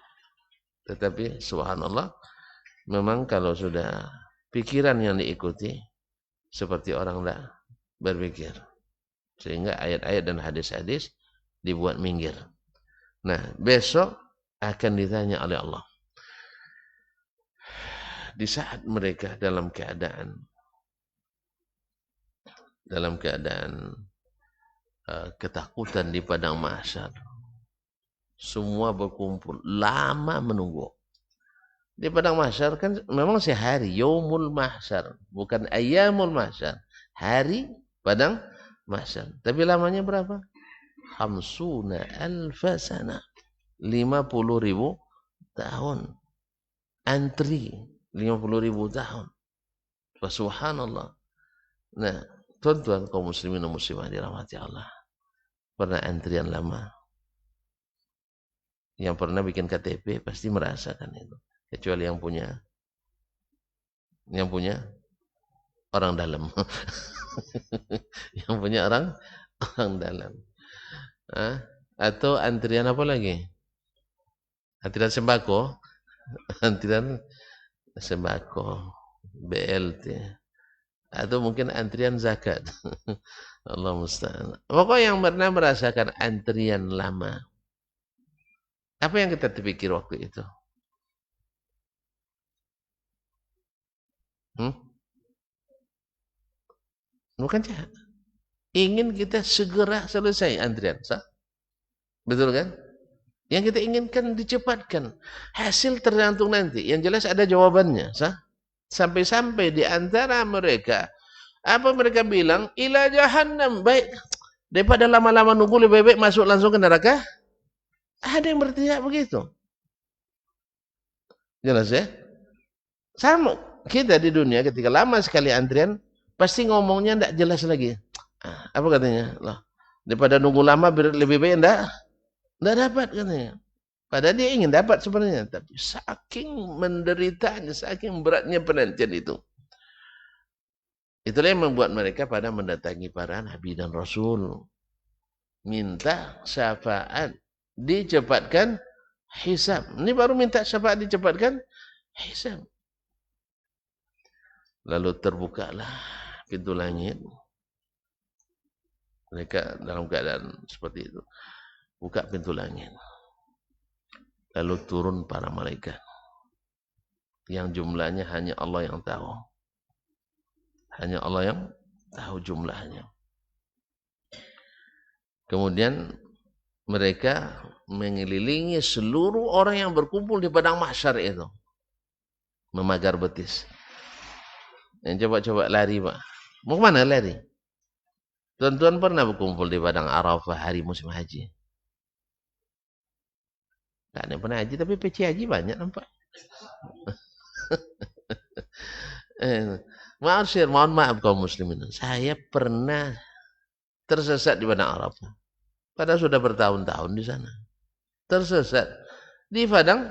Tetapi subhanallah, memang kalau sudah pikiran yang diikuti, seperti orang tidak berpikir. Sehingga ayat-ayat dan hadis-hadis dibuat minggir. Nah, besok akan ditanya oleh Allah. Di saat mereka dalam keadaan ketakutan di padang mahsyar, semua berkumpul lama menunggu. Di padang mahsyar kan memang sehari, yaumul mahsyar, bukan ayyamul mahsyar. Hari padang mahsyar. Tapi lamanya berapa? 50.000 sana. 50.000 tahun. Antri 50.000 tahun. Subhanallah. Nah, tuan-tuan kaum muslimin dan muslimah dirahmati Allah. Pernah antrian lama? Yang pernah bikin KTP pasti merasakan itu. Kecuali yang punya orang dalam. Yang punya orang dalam. Atau antrian apa lagi? Antrian sembako. Antrian sembako, BLT. Atau mungkin antrian zakat. Allah musta'an. Pokoknya yang pernah merasakan antrian lama. Apa yang kita terpikir waktu itu? Bukan jahat. Ingin kita segera selesai antrian. Betul kan? Yang kita inginkan dicepatkan. Hasil tergantung nanti. Yang jelas ada jawabannya. Sampai-sampai di antara mereka, apa mereka bilang? Ila jahannam. Baik. Daripada lama-lama nunggu lebih baik masuk langsung ke neraka. Ada yang berteriak begitu. Jelas ya? Sama. Kita di dunia ketika lama sekali antrian, pasti ngomongnya tidak jelas lagi. Apa katanya? Loh, daripada nunggu lama lebih baik tidak dapat katanya. Padahal dia ingin dapat sebenarnya. Tapi saking menderitanya, saking beratnya penantian itu. Itulah yang membuat mereka pada mendatangi para nabi dan rasul. Minta syafaat. Dicepatkan hisab. Ini baru minta syafaat dicepatkan hisab. Lalu terbukalah pintu langit. Mereka dalam keadaan seperti itu. Buka pintu langit. Lalu turun para malaikat. Yang jumlahnya hanya Allah yang tahu. Hanya Allah yang tahu jumlahnya. Kemudian mereka mengelilingi seluruh orang yang berkumpul di padang mahsyar itu. Memagar betis. Yang coba-coba lari, Pak. Mau kemana lari? Tuan-tuan pernah berkumpul di padang Arafah hari musim haji? Tak ada yang pernah haji, tapi PC haji banyak nampak. Mohon maaf kaum muslimin. Saya pernah tersesat di padang Arafah. Padahal sudah bertahun-tahun di sana. Tersesat di padang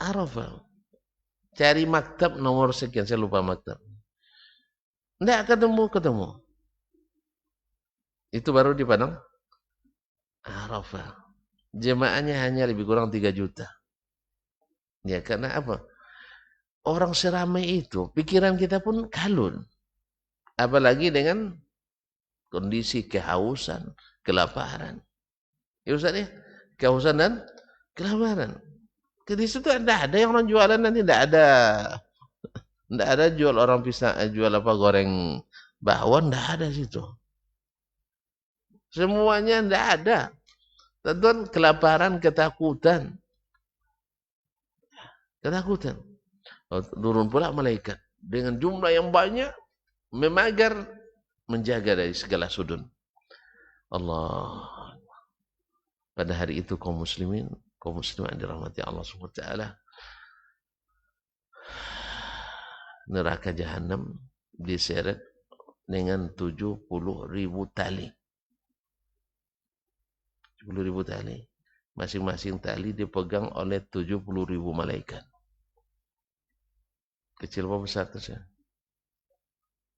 Arafah. Cari maktab nomor sekian, saya lupa maktab. Tidak ketemu. Itu baru di padang Arafah. Jemaahnya hanya lebih kurang 3 juta. Ya karena apa? Orang seramai itu, pikiran kita pun kalun. Apalagi dengan kondisi kehausan, kelaparan. Ya Ustaz ya, kehausan dan kelaparan. Di situ tidak ada yang orang jualan nanti, tidak ada. Tidak ada jual orang pisang, jual apa goreng bakwan, tidak ada situ. Semuanya tidak ada. Tentuan kelaparan, ketakutan. Ketakutan. Turun pula malaikat. Dengan jumlah yang banyak, memagar, menjaga dari segala sudut. Allah. Pada hari itu kaum muslimin, kaum muslimat dirahmati Allah SWT. Neraka jahanam diseret dengan 70.000 tali. 70.000 tali. Masing-masing tali dipegang oleh 70.000 malaikat. Kecil apa besar itu?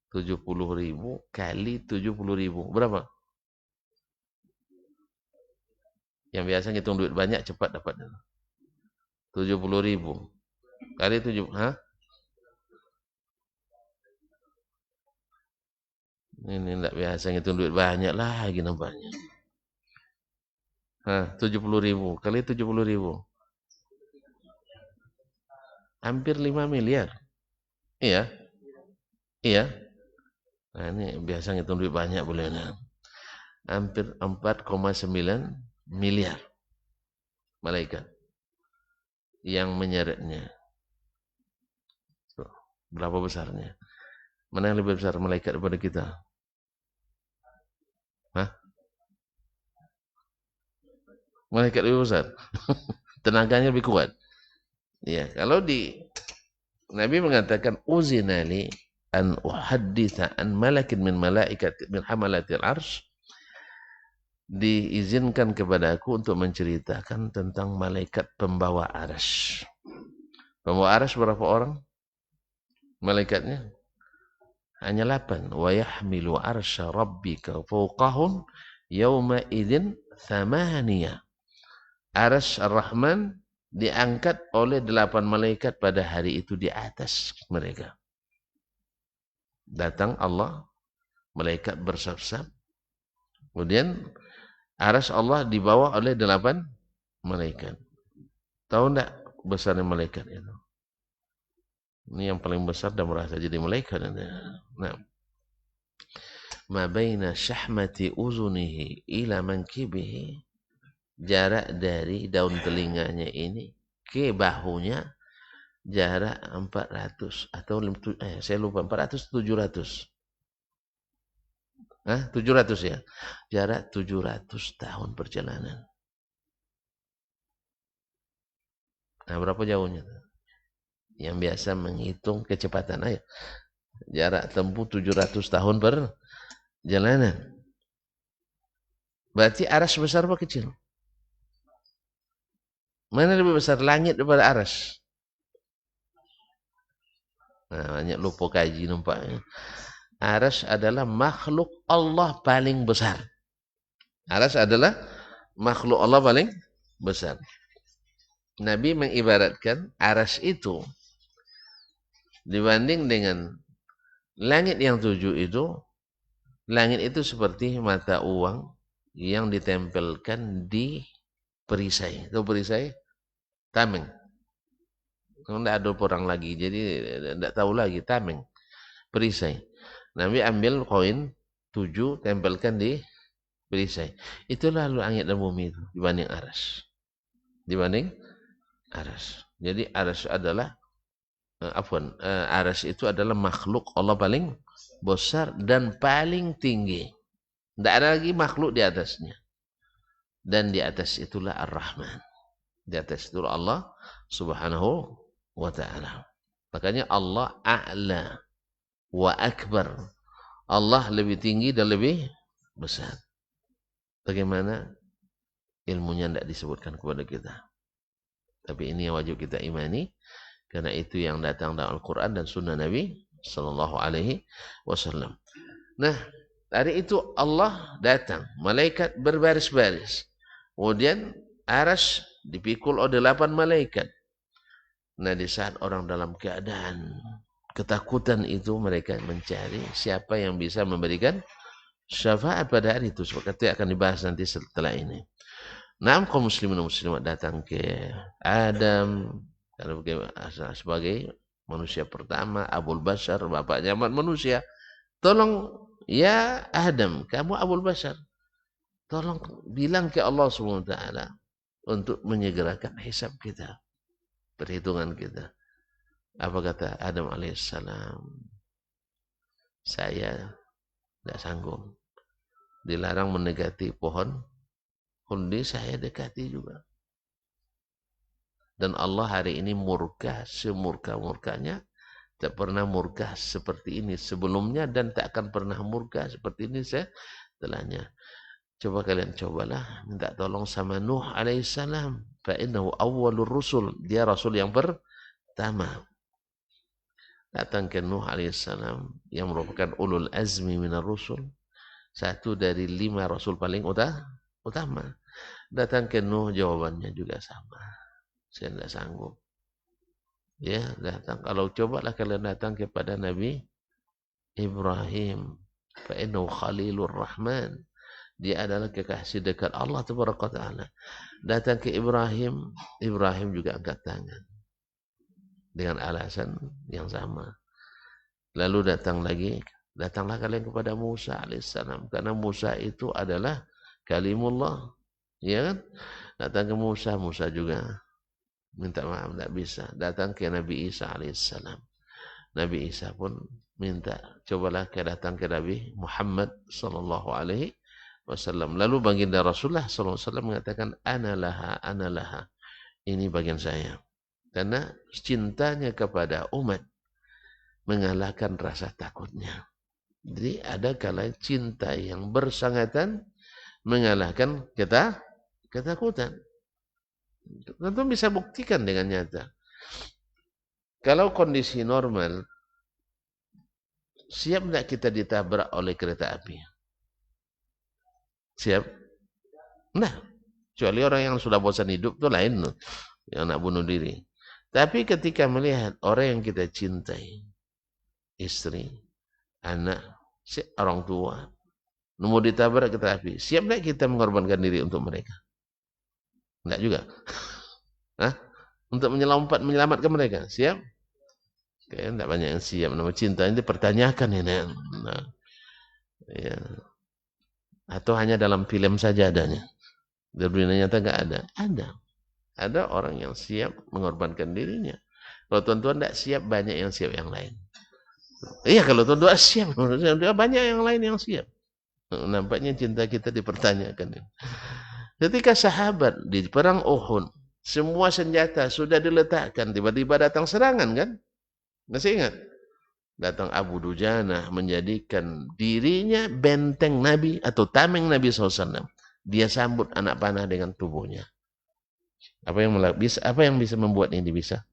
70.000 kali 70.000. Berapa? Yang biasa ngitung duit banyak cepat dapat. 70.000 kali 7. Ini tidak biasa ngitung duit banyak lagi nampaknya. 70.000 kali 70.000. Hampir 5 miliar. Iya. Iya. Nah ini biasa ngitung duit banyak boleh. Hampir 4,9 miliar malaikat yang menyeretnya. Berapa besarnya? Mana yang lebih besar, malaikat daripada kita? Malaikat lebih besar. Tenaganya lebih kuat. Ya, kalau Nabi mengatakan uzinali an uhadditha an malakin min malaikat min hamalatil arsh diizinkan kepadaku untuk menceritakan tentang malaikat pembawa arsy. Pembawa arsy berapa orang malaikatnya? Hanya 8. Wa yahmilu arsya rabbika fawqahum yawma idzin thamaniya. Arsy Ar-Rahman diangkat oleh 8 malaikat pada hari itu di atas mereka. Datang Allah, malaikat bersaf-saf. Kemudian arsy Allah dibawa oleh 8 malaikat. Tahu enggak besarnya malaikat itu? Ini yang paling besar dan merasa jadi malaikat. Nah, ma baina syahmati uzunihi ila mankibihi, jarak dari daun telinganya ini ke bahunya jarak 400 atau saya lupa 400 700. 700 ya. Jarak 700 tahun perjalanan. Nah, berapa jauhnya? Yang biasa menghitung kecepatan air. Jarak tempuh 700 tahun perjalanan. Berarti arsy besar apa kecil? Mana lebih besar, langit daripada arsy? Nah, banyak lupa kaji nampaknya. Arsy adalah makhluk Allah paling besar. Arsy adalah makhluk Allah paling besar. Nabi mengibaratkan arsy itu dibanding dengan langit yang 7 itu, langit itu seperti mata uang yang ditempelkan di perisai. Itu perisai tameng. Tidak ada orang lagi, jadi tidak tahu lagi tameng. Perisai. Nabi ambil koin 7, tempelkan di perisai. Itulah langit dan bumi itu dibanding arsy. Dibanding arsy. Jadi arsy adalah arsy itu adalah makhluk Allah paling besar dan paling tinggi. Tidak ada lagi makhluk di atasnya. Dan di atas itulah Ar-Rahman. Di atas itulah Allah Subhanahu wa ta'ala. Makanya Allah a'la wa akbar. Allah lebih tinggi dan lebih besar. Bagaimana? Ilmunya tidak disebutkan kepada kita. Tapi ini yang wajib kita imani. Karena itu yang datang dalam Al-Quran dan Sunnah Nabi Sallallahu Alaihi Wasallam. Nah, hari itu Allah datang, malaikat berbaris-baris. Kemudian arsy dipikul oleh 8 malaikat. Nah, di saat orang dalam keadaan ketakutan itu, mereka mencari siapa yang bisa memberikan syafaat pada hari itu. Seperti akan dibahas nanti setelah ini. Nah, kaum muslimin dan muslimat datang ke Adam sebagai manusia pertama, Abul Bashar, bapaknya manusia. Tolong ya Adam, kamu Abul Bashar, tolong bilang ke Allah SWT untuk menyegerakan hisab kita, perhitungan kita. Apa kata Adam alaihissalam? Saya tidak sanggup. Dilarang mendekati pohon kundi, saya dekati juga. Dan Allah hari ini murka semurka-murkanya. Tak pernah murka seperti ini sebelumnya dan tak akan pernah murka seperti ini setelahnya. Coba kalian cobalah minta tolong sama Nuh alaihissalam. Fa'innahu awwalur rusul. Dia rasul yang pertama. Datang ke Nuh alaihissalam yang merupakan ulul azmi minar rusul. Satu dari 5 rasul paling utama. Datang ke Nuh, jawabannya juga sama. Saya tidak sanggup. Ya, datang. Kalau cobalah kalian datang kepada Nabi Ibrahim. Fa'innahu khalilur rahman. Dia adalah kekasih dekat Allah Tabaraka Ta'ala. Datang ke Ibrahim. Ibrahim juga angkat tangan. Dengan alasan yang sama. Lalu datanglah kalian kepada Musa alaihissalam. Karena Musa itu adalah kalimullah. Ya kan? Datang ke Musa. Musa juga minta maaf, tidak bisa. Datang ke Nabi Isa alaihissalam. Nabi Isa pun minta, cobalah datang ke Nabi Muhammad sallallahu alaihi wasallam. Lalu baginda Rasulullah sallallahu alaihi wasallam mengatakan, ana laha. Ini bagian saya. Karena cintanya kepada umat mengalahkan rasa takutnya. Jadi ada kala cinta yang bersangatan mengalahkan ketakutan. Tentu bisa buktikan dengan nyata. Kalau kondisi normal, siap tidak kita ditabrak oleh kereta api? Siap? Nah, kecuali orang yang sudah bosan hidup itu lain, yang nak bunuh diri. Tapi ketika melihat orang yang kita cintai, istri, anak, orang tua, mau ditabrak kereta api, siap tidak kita mengorbankan diri untuk mereka? Tidak juga. Hah? Untuk menyelamatkan mereka, siap? Kayaknya tidak banyak yang siap. Nama cinta ini dipertanyakan ini. Nah, ya. Atau hanya dalam film saja adanya. Di dunia nyata enggak ada. Ada orang yang siap mengorbankan dirinya. Kalau tuan-tuan tidak siap, banyak yang siap yang lain. Iya, kalau tuan-tuan siap, banyak yang lain yang siap. Nampaknya cinta kita dipertanyakan. Ketika sahabat di perang Uhud, semua senjata sudah diletakkan, tiba-tiba datang serangan kan? Masih ingat? Datang Abu Dujanah menjadikan dirinya benteng Nabi atau tameng Nabi SAW. Dia sambut anak panah dengan tubuhnya. Apa yang bisa membuat ini bisa?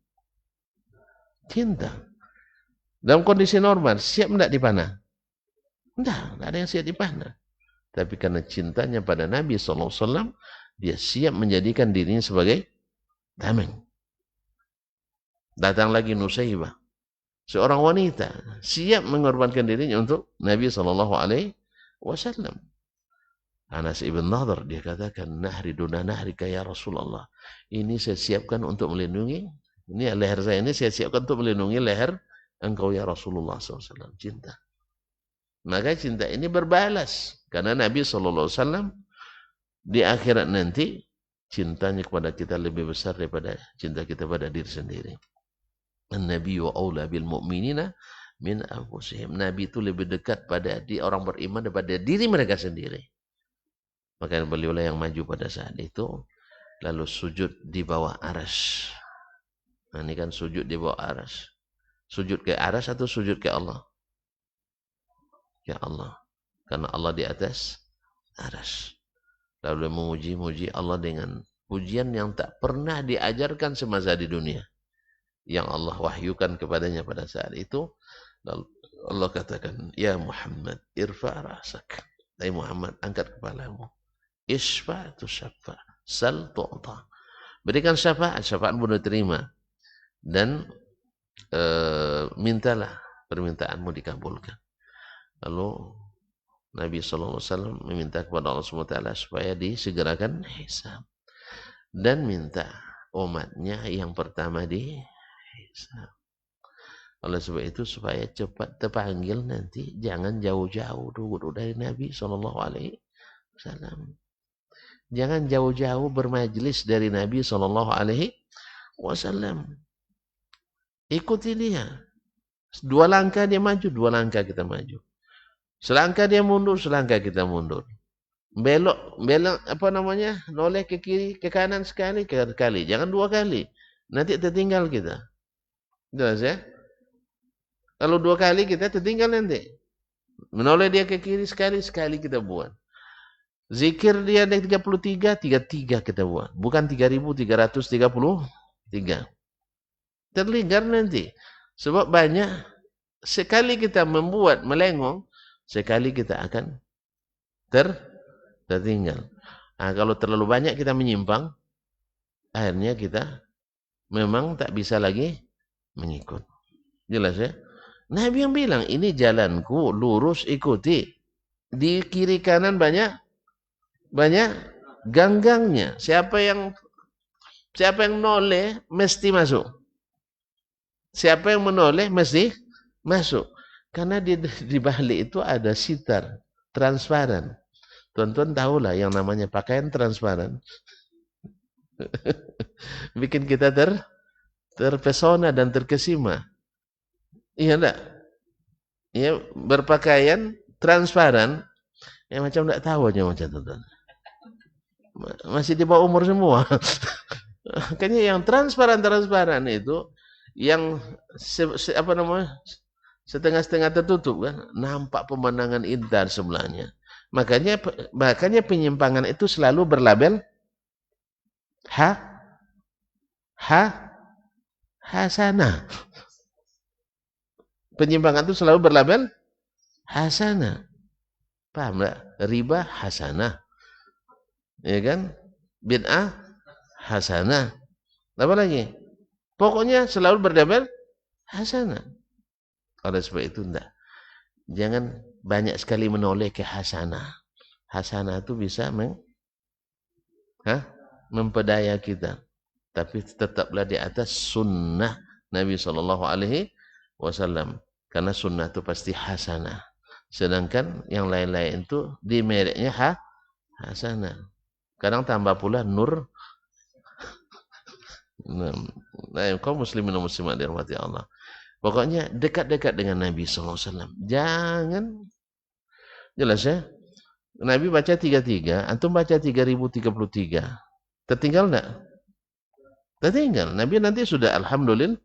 Cinta. Dalam kondisi normal, siap tidak dipanah? Tidak ada yang siap dipanah. Tapi karena cintanya pada Nabi SAW, dia siap menjadikan dirinya sebagai tameng. Datang lagi Nusaybah, seorang wanita siap mengorbankan dirinya untuk Nabi SAW. Anas ibn Nadhr dia katakan, nahri duna nahrika ya Rasulullah. Ini saya siapkan untuk melindungi, ini leher saya ini saya siapkan untuk melindungi leher engkau ya Rasulullah SAW. Cinta. Maka cinta ini berbalas. Karena Nabi SAW di akhirat nanti cintanya kepada kita lebih besar daripada cinta kita pada diri sendiri. An-Nabi wa aula bil mu'minina min anfusihim. Nabi itu lebih dekat pada orang beriman daripada diri mereka sendiri. Maka beliaulah yang maju pada saat itu. Lalu sujud di bawah aras. Nah, ini kan sujud di bawah aras. Sujud ke aras atau sujud ke Allah? Ya Allah. Karena Allah di atas aras. Lalu memuji-muji Allah dengan pujian yang tak pernah diajarkan semasa di dunia. Yang Allah wahyukan kepadanya pada saat itu. Lalu Allah katakan, ya Muhammad, irfa' ra'sak. Hai Muhammad, angkat kepalamu. Isfa' tu syafa'. Sal tu'ta. Berikan syafaat, syafaat pun diterima. Dan mintalah permintaanmu dikabulkan. Lalu Nabi SAW meminta kepada Allah SWT supaya disegerakan hisab. Dan minta umatnya yang pertama dihisab. Oleh sebab itu supaya cepat terpanggil nanti, jangan jauh-jauh dulu dari Nabi SAW. Jangan jauh-jauh bermajlis dari Nabi SAW. Ikuti dia. 2 langkah dia maju, 2 langkah kita maju. Selangkah dia mundur, selangkah kita mundur. Belok, noleh ke kiri, ke kanan sekali, jangan 2 kali. Nanti tertinggal kita. Jelas ya? Kalau 2 kali kita tertinggal nanti. Menoleh dia ke kiri sekali kita buat. Zikir dia ada 33 kita buat. Bukan 3.333. Terlinggar nanti. Sebab banyak, sekali kita membuat melengong, sekali kita akan tertinggal. Nah, kalau terlalu banyak kita menyimpang, akhirnya kita memang tak bisa lagi mengikut. Jelas ya? Nabi yang bilang, ini jalanku, lurus ikuti. Di kiri kanan banyak ganggangnya. Siapa yang noleh mesti masuk. Siapa yang menoleh mesti masuk. Karena di balik itu ada sitar transparan. Tuan-tuan tahulah yang namanya pakaian transparan. Bikin kita terpesona dan terkesima. Iya enggak? Ya, berpakaian transparan, ya macam enggak tahu aja macam tuan-tuan. Masih di bawah umur semua. Kayaknya yang transparan itu yang setengah-setengah tertutup kan, nampak pemandangan indah sebelahnya. Makanya penyimpangan itu selalu berlabel hasanah. Penyimpangan itu selalu berlabel hasanah. Paham enggak? Riba hasanah. Ya kan? Bid'ah hasanah. Apa lagi? Pokoknya selalu berlabel hasanah. Oleh sebab itu enggak. Jangan banyak sekali menoleh ke hasanah. Hasanah itu bisa mempedaya kita. Tapi tetaplah di atas sunnah Nabi SAW. Karena sunnah itu pasti hasanah. Sedangkan yang lain-lain itu di mereknya hasanah. Kadang tambah pula nur. Nah, kaum muslimin dan muslimat dirahmati Allah. Pokoknya dekat-dekat dengan Nabi SAW. Jangan, jelas ya. Nabi baca 33, antum baca 3033. Tertinggal enggak? Tertinggal. Nabi nanti sudah alhamdulillah,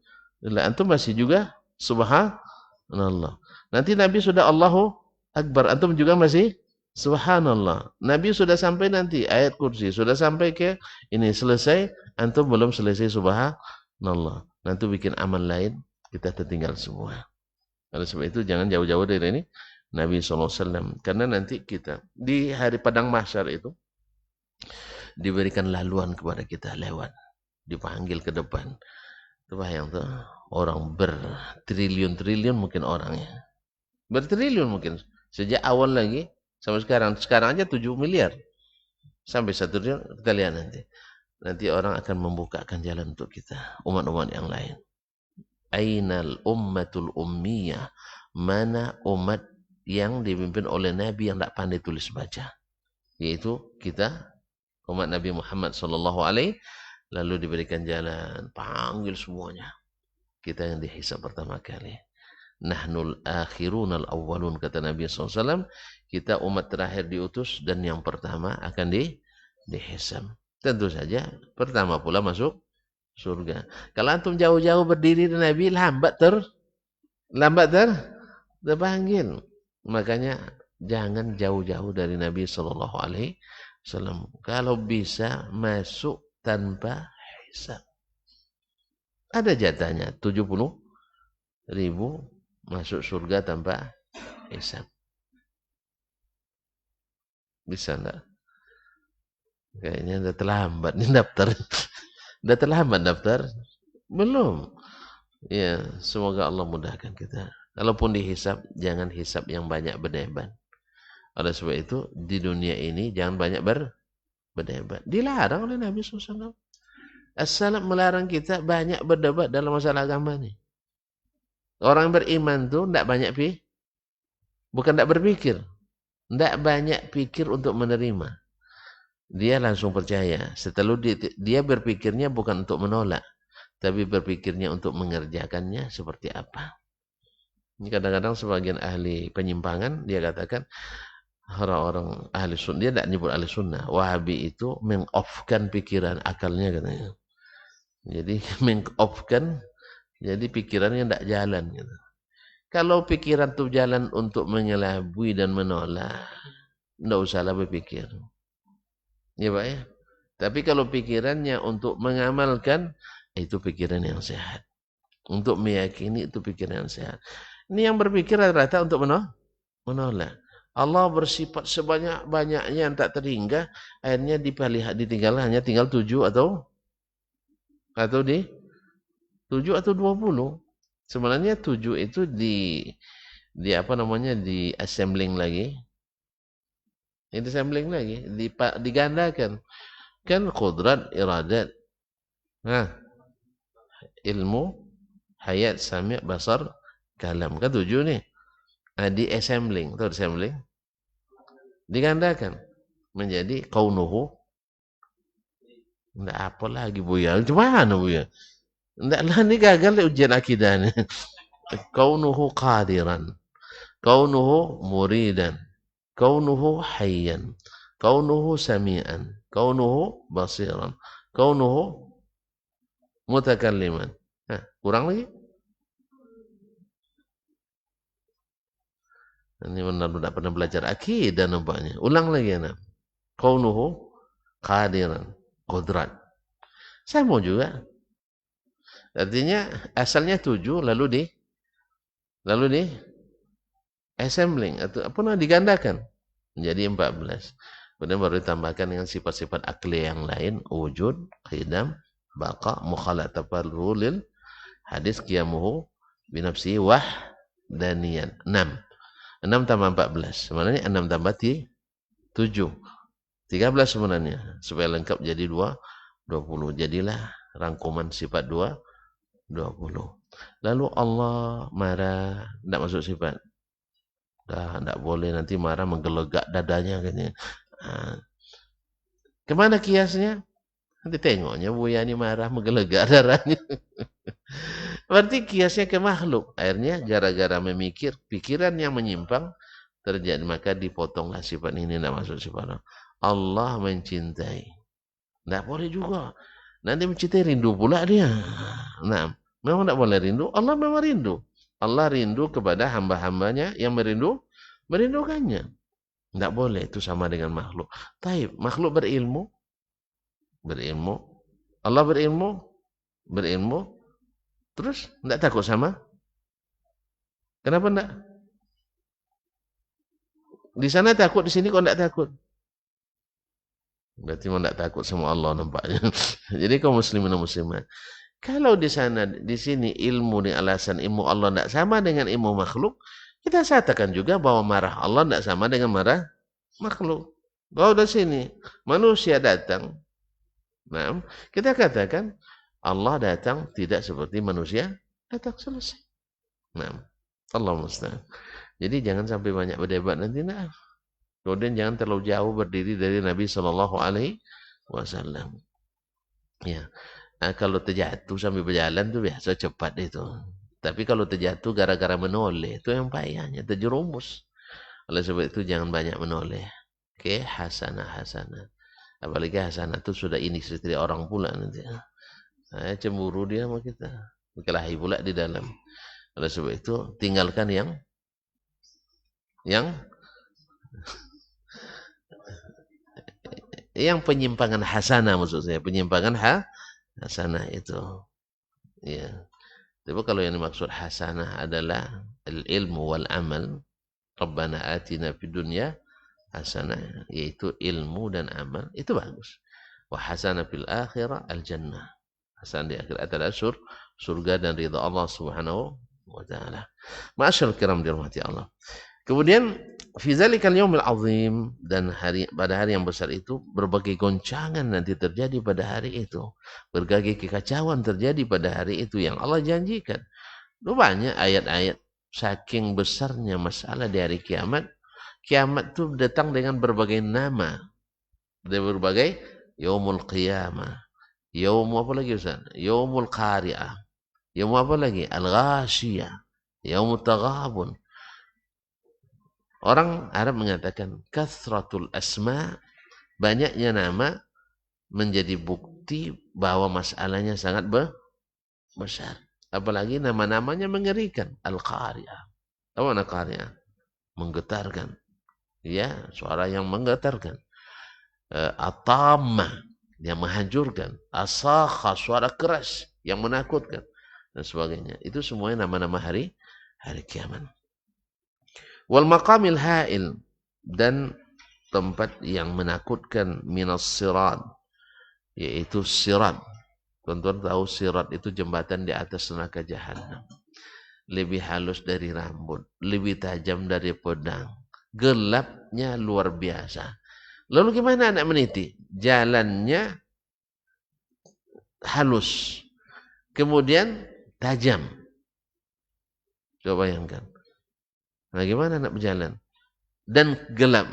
antum masih juga subhanallah. Nanti Nabi sudah Allahu Akbar, antum juga masih subhanallah. Nabi sudah sampai nanti ayat kursi, sudah sampai ke ini selesai, antum belum selesai subhanallah. Nanti bikin amal lain, kita tertinggal semua. Oleh sebab itu jangan jauh-jauh dari ini Nabi SAW. Karena nanti kita di hari padang mahsyar itu diberikan laluan kepada kita lewat, dipanggil ke depan. Itu yang tuh orang bertriliun-triliun mungkin orangnya, bertriliun mungkin sejak awal lagi sampai sekarang aja 7 miliar sampai 1 triliun. Kita lihat nanti orang akan membukakan jalan untuk kita, umat-umat yang lain. Ainal ummatul ummiyah, mana umat yang dipimpin oleh Nabi yang tidak pandai tulis baca, yaitu kita umat Nabi Muhammad SAW. Lalu diberikan jalan, panggil semuanya, kita yang dihisab pertama kali. Nahnul akhirunal awwalun, kata Nabi SAW, kita umat terakhir diutus dan yang pertama akan dihisab. Tentu saja pertama pula masuk surga. Kalau antum jauh-jauh berdiri di Nabi, lambat terpanggil. Makanya jangan jauh-jauh dari Nabi SAW. Kalau bisa masuk tanpa hisab. Ada jatahnya 70.000 masuk surga tanpa hisab. Bisa enggak? Kayaknya udah terlambat nih daftar. Udah terlambat daftar? Belum. Ya, semoga Allah mudahkan kita. Kalaupun dihisab, jangan hisab yang banyak berdebat. Oleh sebab itu, di dunia ini jangan banyak berdebat. Dilarang oleh Nabi SAW. As-salam melarang kita banyak berdebat dalam masalah agama ini. Orang beriman itu tidak banyak bukan tidak berpikir. Tidak banyak pikir untuk menerima. Dia langsung percaya. Setelah dia berpikirnya bukan untuk menolak, tapi berpikirnya untuk mengerjakannya seperti apa. Ini kadang-kadang sebagian ahli penyimpangan, dia katakan, orang-orang ahli sunnah, dia tidak nyebut ahli sunnah. Wahabi itu meng-off-kan pikiran, akalnya katanya. Jadi meng-off-kan, jadi pikirannya tidak jalan. Gitu. Kalau pikiran itu jalan untuk mengelabui dan menolak, tidak usahlah berpikir. Ya Pak ya. Tapi kalau pikirannya untuk mengamalkan, itu pikiran yang sehat. Untuk meyakini, itu pikiran yang sehat. Ini yang berpikir rata-rata untuk menolak. Allah bersifat sebanyak-banyaknya yang tak terhingga, akhirnya ditinggal hanya tinggal 7 atau 7 atau 20. Sebenarnya 7 itu di assembling lagi. Ini assembling lagi, digandakan. Kan qudrat, iradat. Ilmu, hayat, sami', basar, kalam. Kan 7 nih. Di assembling, tahu assembling? Digandakan menjadi kaunuhu. Enggak apa lagi Buya. Gimana Buya? Enggak lah, ini gagal ujian akidah nih. Kaunuhu qadiran. Kaunuhu muridan. Kaunuhu hayyan. Kaunuhu sami'an. Kaunuhu basiran. Kaunuhu mutakalliman. Kurang lagi? Ini benar tidak pernah belajar akidah nampaknya. Ulang lagi anak. Kaunuhu qadiran, qudrat. Saya mau juga. Artinya asalnya 7 lalu di assembling atau apa digandakan menjadi 14. Kemudian baru ditambahkan dengan sifat-sifat akli yang lain, wujud, qidam, baqa, mukhalatafah lil hadis qiyamuhu binafsihi wahdaniyan. 6. 6 tambah 14. Sebenarnya 6 tambah 7. 13 sebenarnya. Supaya lengkap jadi 20. Jadilah rangkuman sifat 20. Lalu Allah marah, tidak masuk sifat. Tidak boleh, nanti marah menggelegak dadanya katanya. Kemana kiasnya? Nanti tengoknya Buya ini marah menggelegak darahnya. Berarti kiasnya ke makhluk. Akhirnya gara-gara memikir, pikiran yang menyimpang terjadi, maka dipotonglah sifat ini, tidak masuk sifat Allah mencintai. Tidak boleh juga. Nanti mencintai rindu pula dia. Nah, memang tidak boleh rindu. Allah memang rindu. Allah rindu kepada hamba-hambanya yang merindukannya. Tidak boleh, itu sama dengan makhluk. Taib, makhluk berilmu. Allah berilmu. Terus tidak takut sama? Kenapa tidak? Di sana takut, di sini kok tidak takut? Berarti mau tidak takut sama Allah nampaknya. Jadi kaum muslimin dan muslimat, kalau di sana, di sini ilmu ni alasan ilmu Allah tidak sama dengan ilmu makhluk, kita katakan juga bahwa marah Allah tidak sama dengan marah makhluk. Bahwa di sini manusia datang, nah, kita katakan Allah datang tidak seperti manusia datang, selesai. Nah, Allah musta'an. Jadi jangan sampai banyak berdebat nanti. Nah, kemudian jangan terlalu jauh berdiri dari Nabi Shallallahu Alaihi Wasallam. Ya, nah, kalau terjatuh sambil berjalan itu biasa cepat itu. Tapi kalau terjatuh gara-gara menoleh, itu yang payahnya, terjerumus. Oleh sebab itu jangan banyak menoleh. Oke, hasanah. Apalagi hasanah itu sudah istri orang pula nanti. Saya cemburu dia sama kita. Berkelahi pula di dalam. Oleh sebab itu tinggalkan yang penyimpangan hasanah, maksud saya penyimpangan hasanah itu. Ya. Tapi kalau yang dimaksud hasanah adalah ilmu wal amal, Rabbana atina fid dunya hasanah, yaitu ilmu dan amal, itu bagus. Wa hasanah fil akhirah al jannah. Hasanah di akhirat adalah surga dan ridha Allah Subhanahu wa taala. Ma'asyiral kiram dirahmati Allah. Kemudian fi zalikal yaumil azim, dan pada hari yang besar itu berbagai goncangan nanti terjadi pada hari itu. Berbagai kekacauan terjadi pada hari itu yang Allah janjikan. Banyak ayat-ayat saking besarnya masalah di hari kiamat. Kiamat itu datang dengan berbagai nama. Dari berbagai yaumul qiyamah. Yaum apa lagi Ustaz? Yaumul qari'ah. Yaum apa lagi? Al-ghashiyah. Yaumut taghabun. Orang Arab mengatakan kathratul asma, banyaknya nama menjadi bukti bahwa masalahnya sangat besar. Apalagi nama-namanya mengerikan. Al-qari'ah. Apa makna qari'ah? Menggetarkan. Ya, suara yang menggetarkan. At-tammah, yang menghancurkan. As-sakha, suara keras yang menakutkan, dan sebagainya. Itu semuanya nama-nama hari kiamat. Wal maqamil ha'il, dan tempat yang menakutkan, minas sirat, yaitu sirat. Tuan-tuan tahu sirat itu jembatan di atas neraka jahanam. Lebih halus dari rambut, lebih tajam dari pedang. Gelapnya luar biasa. Lalu gimana anak meniti? Jalannya halus, kemudian tajam. Coba bayangkan. Nah, gimana nak berjalan? Dan gelap.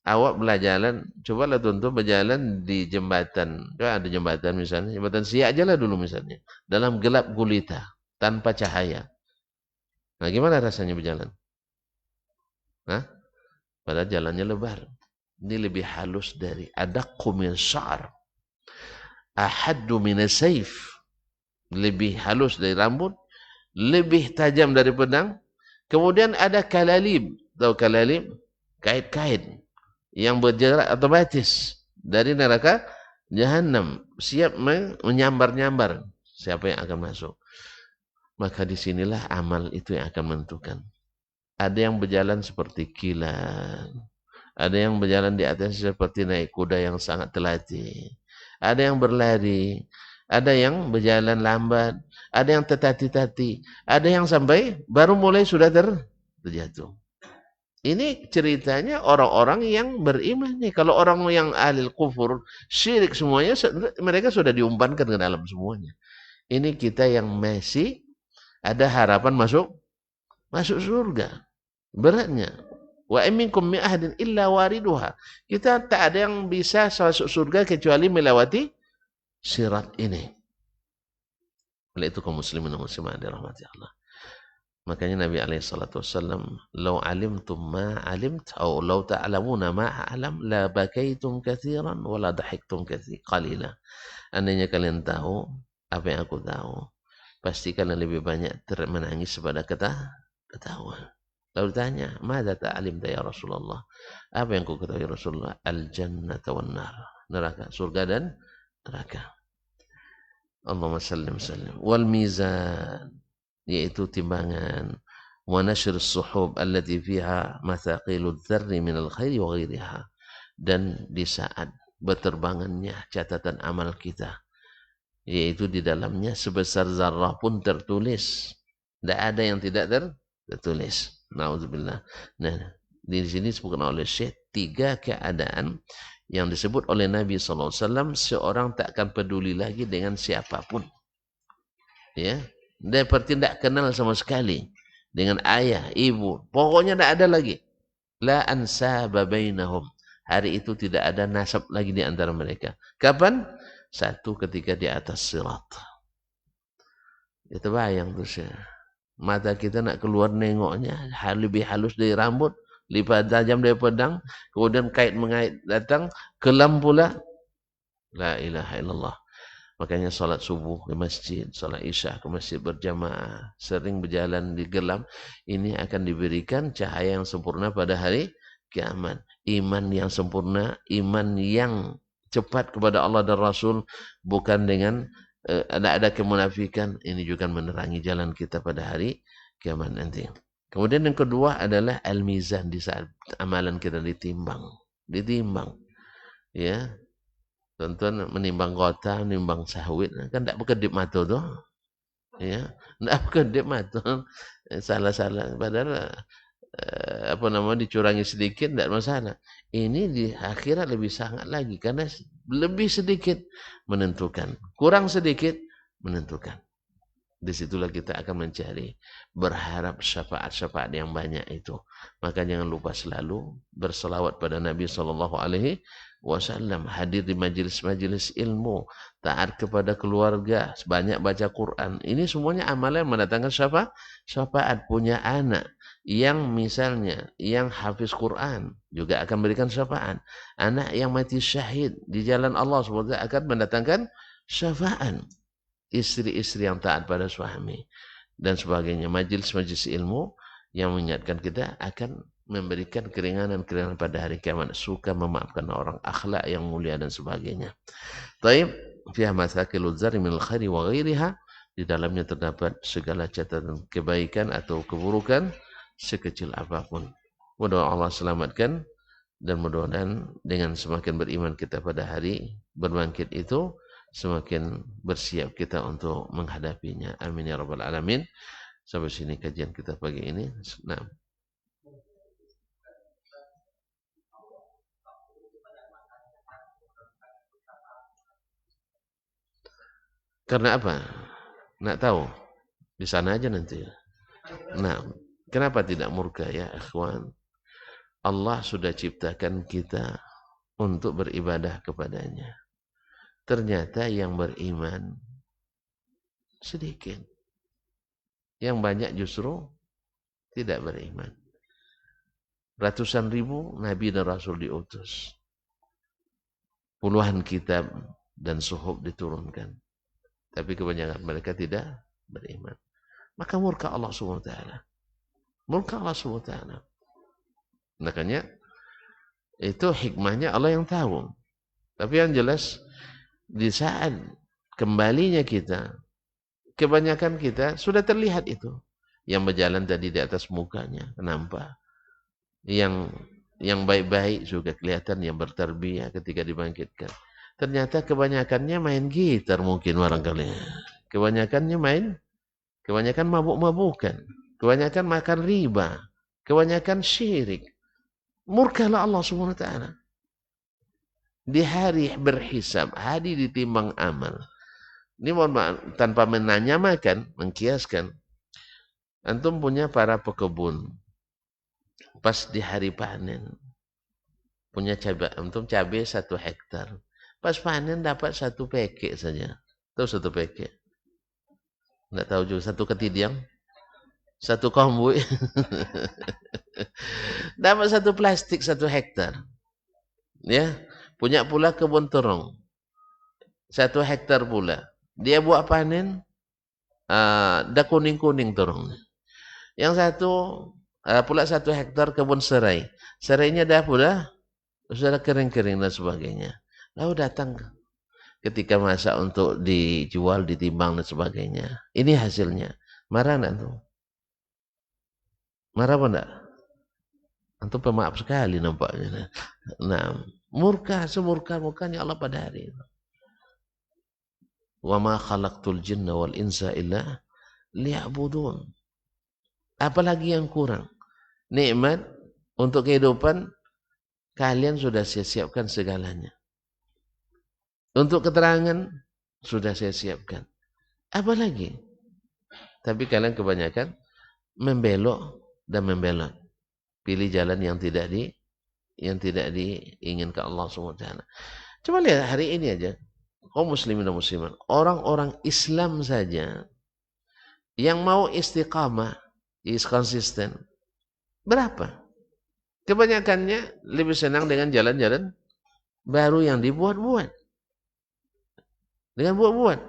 Awak berjalan, cobalah tuan-tuan berjalan di jembatan. Ada jembatan misalnya, jembatan Siak aja lah dulu misalnya. Dalam gelap gulita, tanpa cahaya. Nah, gimana rasanya berjalan? Padahal jalannya lebar. Ini lebih halus dari adaqqu min sya'ar, ahaddu min sayf, lebih halus dari rambut, lebih tajam dari pedang, Kemudian ada kalalib. Tahu kalalib? Kait-kait yang bergerak otomatis dari neraka Jahannam, siap menyambar-nyambar siapa yang akan masuk. Maka disinilah amal itu yang akan menentukan. Ada yang berjalan seperti kilat, ada yang berjalan di atas seperti naik kuda yang sangat terlatih, ada yang berlari, ada yang berjalan lambat, ada yang tertati-tati, ada yang sampai baru mulai sudah terjatuh. Ini ceritanya orang-orang yang beriman nih. Kalau orang yang ahli kufur, syirik semuanya, mereka sudah diumpankan ke dalam semuanya. Ini kita yang masih ada harapan masuk surga. Beratnya. Wa minkum min ahadin illa wariduha. Kita tak ada yang bisa masuk surga kecuali melewati sirat ini. Oleh itu kaum muslimin dan muslimat dirahmati Allah. Makanya Nabi SAW, "Lau alimtum ma alimt, atau lau ta'lamuna ma a'lam, la bakaitum kathiran, wa la dahiktum qalila." Andainya kalian tahu apa yang aku tahu, pasti kalian lebih banyak menangis pada ketawa. Lalu tanya, "Mada ta'alimta ya Rasulullah?" Apa yang ku ketahui Rasulullah? Al-jannata wan nar. Neraka, surga dan neraka. Allahumma sallim sallim. Wal mizan, yaitu timbangan, wa nashr as-suhub allati fiha mathaqilu dzarri min al-khairi wa ghairiha, dan di saat berterbangannya catatan amal kita, yaitu di dalamnya sebesar zarah pun tertulis, tidak ada yang tidak tertulis. Nauzubillah. Nah, di sini disebutkan oleh Syekh 3 keadaan yang disebut oleh Nabi SAW, seorang tak akan peduli lagi dengan siapapun, ya. Dia seperti tidak kenal sama sekali dengan ayah, ibu. Pokoknya tidak ada lagi. La ansaba bainahum. Hari itu tidak ada nasab lagi di antara mereka. Kapan? Satu, ketika di atas sirat. Itu bayang tuh ya. Mata kita nak keluar nengoknya, lebih halus dari rambut, lipat tajam dari pedang, kemudian kait mengait datang, kelam pula. La ilaha illallah. Makanya salat subuh ke masjid, salat isya ke masjid berjamaah, sering berjalan di gelam, ini akan diberikan cahaya yang sempurna pada hari kiamat. Iman yang sempurna, iman yang cepat kepada Allah dan Rasul, bukan dengan ada kemunafikan. Ini juga menerangi jalan kita pada hari kiamat nanti. Kemudian yang kedua adalah al-mizan, di saat amalan kita ditimbang. Ya. Tonton menimbang kota, menimbang sawit, kan tak berkedip mata tu. Ya, tak berkedip mata. Salah-salah, padahal dicurangi sedikit tidak masalah. Ini di akhirat lebih sangat lagi, karena lebih sedikit menentukan, kurang sedikit menentukan. Disitulah kita akan mencari, berharap syafaat-syafaat yang banyak itu. Maka jangan lupa selalu berselawat pada Nabi SAW, hadir di majelis-majelis ilmu, taat kepada keluarga, banyak baca Quran. Ini semuanya amalan mendatangkan syafaat. Punya anak yang misalnya yang hafiz Quran juga akan memberikan syafaat. Anak yang mati syahid di jalan Allah SWT akan mendatangkan syafaat. Istri-istri yang taat pada suami dan sebagainya. Majelis-majelis ilmu yang mengingatkan kita akan memberikan keringanan-keringanan pada hari kiamat, suka memaafkan orang, akhlak yang mulia dan sebagainya. Taib fiha mathaqilul dzarri minal khairi wa ghairiha, di dalamnya terdapat segala catatan kebaikan atau keburukan sekecil apapun. Mudah-mudahan Allah selamatkan, dan mudah-mudahan dengan semakin beriman kita pada hari berbangkit itu, semakin bersiap kita untuk menghadapinya. Amin ya rabbal alamin. Sampai sini kajian kita pagi ini. Nah. Karena apa? Nak tahu? Di sana aja nanti. Nah, kenapa tidak murka ya ikhwan? Allah sudah ciptakan kita untuk beribadah kepadanya. Ternyata yang beriman sedikit. Yang banyak justru tidak beriman. Ratusan ribu Nabi dan Rasul diutus. Puluhan kitab dan suhuf diturunkan. Tapi kebanyakan mereka tidak beriman. Maka murka Allah SWT. Murka Allah SWT. Makanya itu hikmahnya Allah yang tahu. Tapi yang jelas di saat kembalinya kita, kebanyakan kita sudah terlihat itu. Yang berjalan tadi di atas mukanya, nampak. Yang baik-baik juga kelihatan, yang bertarbiyah ketika dibangkitkan. Ternyata kebanyakannya main gitar mungkin barangkali. Kebanyakan mabuk-mabukan. Kebanyakan makan riba. Kebanyakan syirik. Murkalah Allah SWT. Di hari berhisab, hari ditimbang amal. Ini mohon maaf, tanpa menanyamakan, mengkiaskan. Antum punya para pekebun. Pas di hari panen. Punya cabai, antum cabai 1 hektar. Pas panen dapat 1 pekek saja. Tahu 1 pekek? Enggak tahu juga, 1 ketidiang. 1 kombui. Dapat 1 plastik 1 hektar. Ya, punya pula kebun terong. 1 hektar pula. Dia buat panen, dah kuning-kuning terongnya. Yang satu, pula 1 hektar kebun serai. Serainya dah pula, sudah kering-kering dan sebagainya. Lalu datang ketika masa untuk dijual, ditimbang dan sebagainya. Ini hasilnya. Marah enggak tuh? Marah apa enggak? Antum pemaaf sekali nampaknya. Nah, murka semurka-murkanya Allah pada hari itu. Wa ma khalaqtul jinna wal insa illa liya'budun. Apalagi yang kurang? Nikmat untuk kehidupan kalian sudah saya siapkan segalanya. Untuk keterangan sudah saya siapkan. Apalagi? Tapi kalian kebanyakan membelok dan membelot. Pilih jalan yang tidak diinginkan Allah SWT. Coba lihat hari ini aja, kaum muslimin dan muslimat, orang-orang Islam saja yang mau istiqamah, is konsisten, berapa? Kebanyakannya lebih senang dengan jalan-jalan baru yang dibuat-buat. Dengan buat-buat.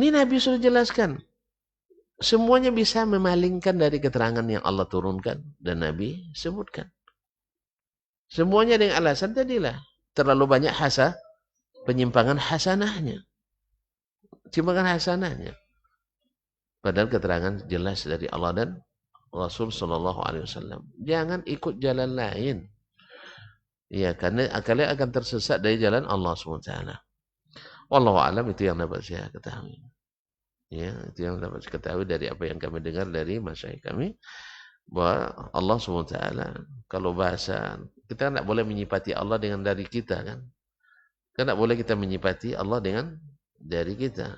Ini Nabi sudah jelaskan. Semuanya bisa memalingkan dari keterangan yang Allah turunkan dan Nabi sebutkan. Semuanya dengan alasan tadilah. Terlalu banyak penyimpangan hasanahnya. Penyimpangan hasanahnya. Padahal keterangan jelas dari Allah dan Rasul SAW. Jangan ikut jalan lain. Ya, karena kalian akan tersesat dari jalan Allah SWT. Wallahu a'lam, itu yang dapat saya ketahui. Ya, itu yang dapat saya ketahui dari apa yang kami dengar dari masyayikh kami, bahwa Allah SWT, kalau bahasa, kita tidak boleh menyifati Allah dengan dari kita kan. Tidak boleh kita menyifati Allah dengan dari kita.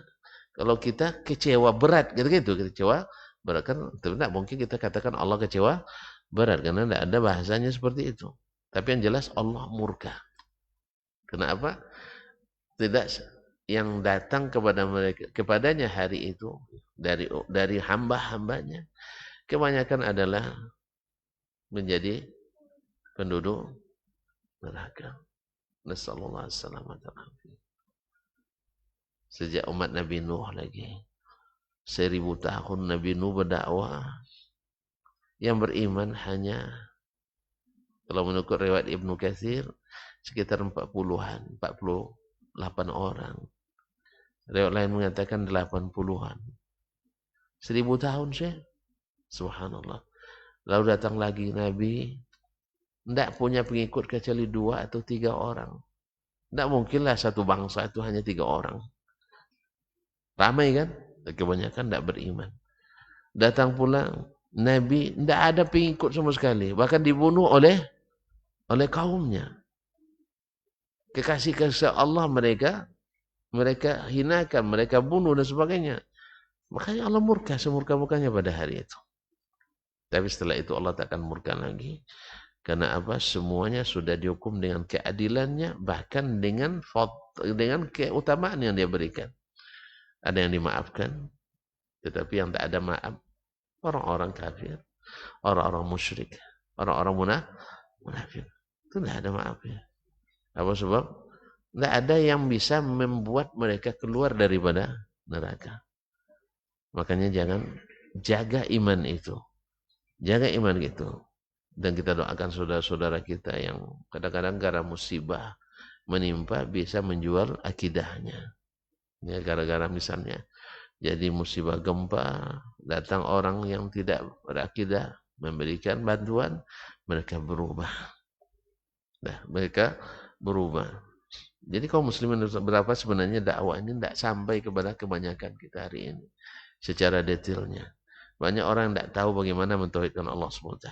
Kalau kita kecewa berat, gitu, kecewa berat kan, tidak mungkin kita katakan Allah kecewa berat, karena tidak ada bahasanya seperti itu. Tapi yang jelas Allah murka. Kenapa? Tidak yang datang kepadanya hari itu dari hamba-hambanya kebanyakan adalah menjadi penduduk neraka. Nasallallahu alaihi wasallam. Sejak umat Nabi Nuh lagi 1000 tahun Nabi Nuh berdakwah, yang beriman hanya, kalau menurut riwayat Ibnu Katsir, sekitar 48 orang. Riwayat lain mengatakan 80-an. 1000 tahun sih. Subhanallah. Lalu datang lagi Nabi, tidak punya pengikut kecuali 2 atau 3 orang. Tidak mungkinlah satu bangsa itu hanya 3 orang. Ramai kan? Kebanyakan tidak beriman. Datang pula Nabi, tidak ada pengikut sama sekali. Bahkan dibunuh oleh kaumnya. Kekasih-kasih Allah mereka hinakan, mereka bunuh dan sebagainya. Makanya Allah murka semurka-murkanya pada hari itu. Tapi setelah itu Allah takkan murka lagi. Karena apa? Semuanya sudah dihukum dengan keadilannya, bahkan dengan keutamaan yang dia berikan. Ada yang dimaafkan, tetapi yang tak ada maaf, orang-orang kafir, orang-orang musyrik, orang-orang munafik. Itu tidak ada maafnya. Apa sebab? Tidak ada yang bisa membuat mereka keluar daripada neraka. Makanya jangan jaga iman itu. Jaga iman gitu. Dan kita doakan saudara-saudara kita yang kadang-kadang karena musibah menimpa bisa menjual akidahnya. Ya, gara-gara misalnya jadi musibah gempa, datang orang yang tidak berakidah, memberikan bantuan, mereka berubah. Nah, mereka berubah. Jadi kaum muslimin berapa sebenarnya dakwah ini tidak sampai kepada kebanyakan kita hari ini secara detailnya. Banyak orang yang tidak tahu bagaimana mentauhidkan Allah SWT.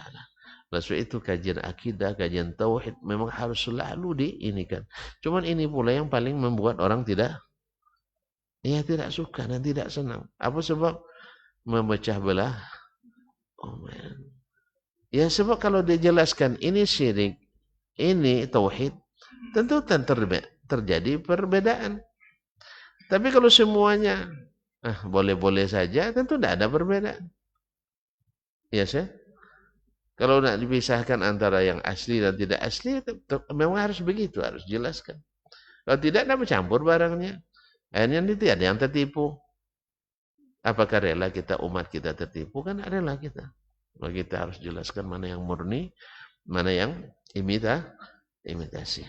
Nah, sebab itu kajian akidah, kajian tauhid memang harus selalu diinikan. Cuman ini pula yang paling membuat orang tidak suka dan tidak senang. Apa sebab? Memecah belah. Oh man. Ya sebab kalau dijelaskan ini syirik, ini tauhid, tentu terjadi perbedaan. Tapi kalau semuanya boleh-boleh saja, tentu tidak ada perbedaan. Ya sih. Kalau nak dipisahkan antara yang asli dan tidak asli, memang harus begitu, harus jelaskan. Kalau tidak, nak bercampur barangnya. Akhirnya nanti ada yang tertipu. Apakah rela kita umat kita tertipu? Kan rela kita. Maka kita harus jelaskan mana yang murni, mana yang imitasi.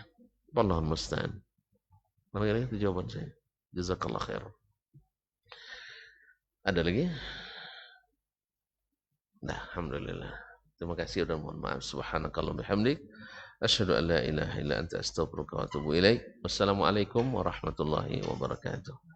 Wallahul musta'an. Barangkali itu jawaban saya. Jazakallah khair. Ada lagi? Nah, alhamdulillah. Terima kasih dan mohon maaf. Subhanakallahumma bihamdik. Asyhadu an la ilaha illa anta astaghfiruka wa atubu ilaik. Wassalamualaikum warahmatullahi wabarakatuh.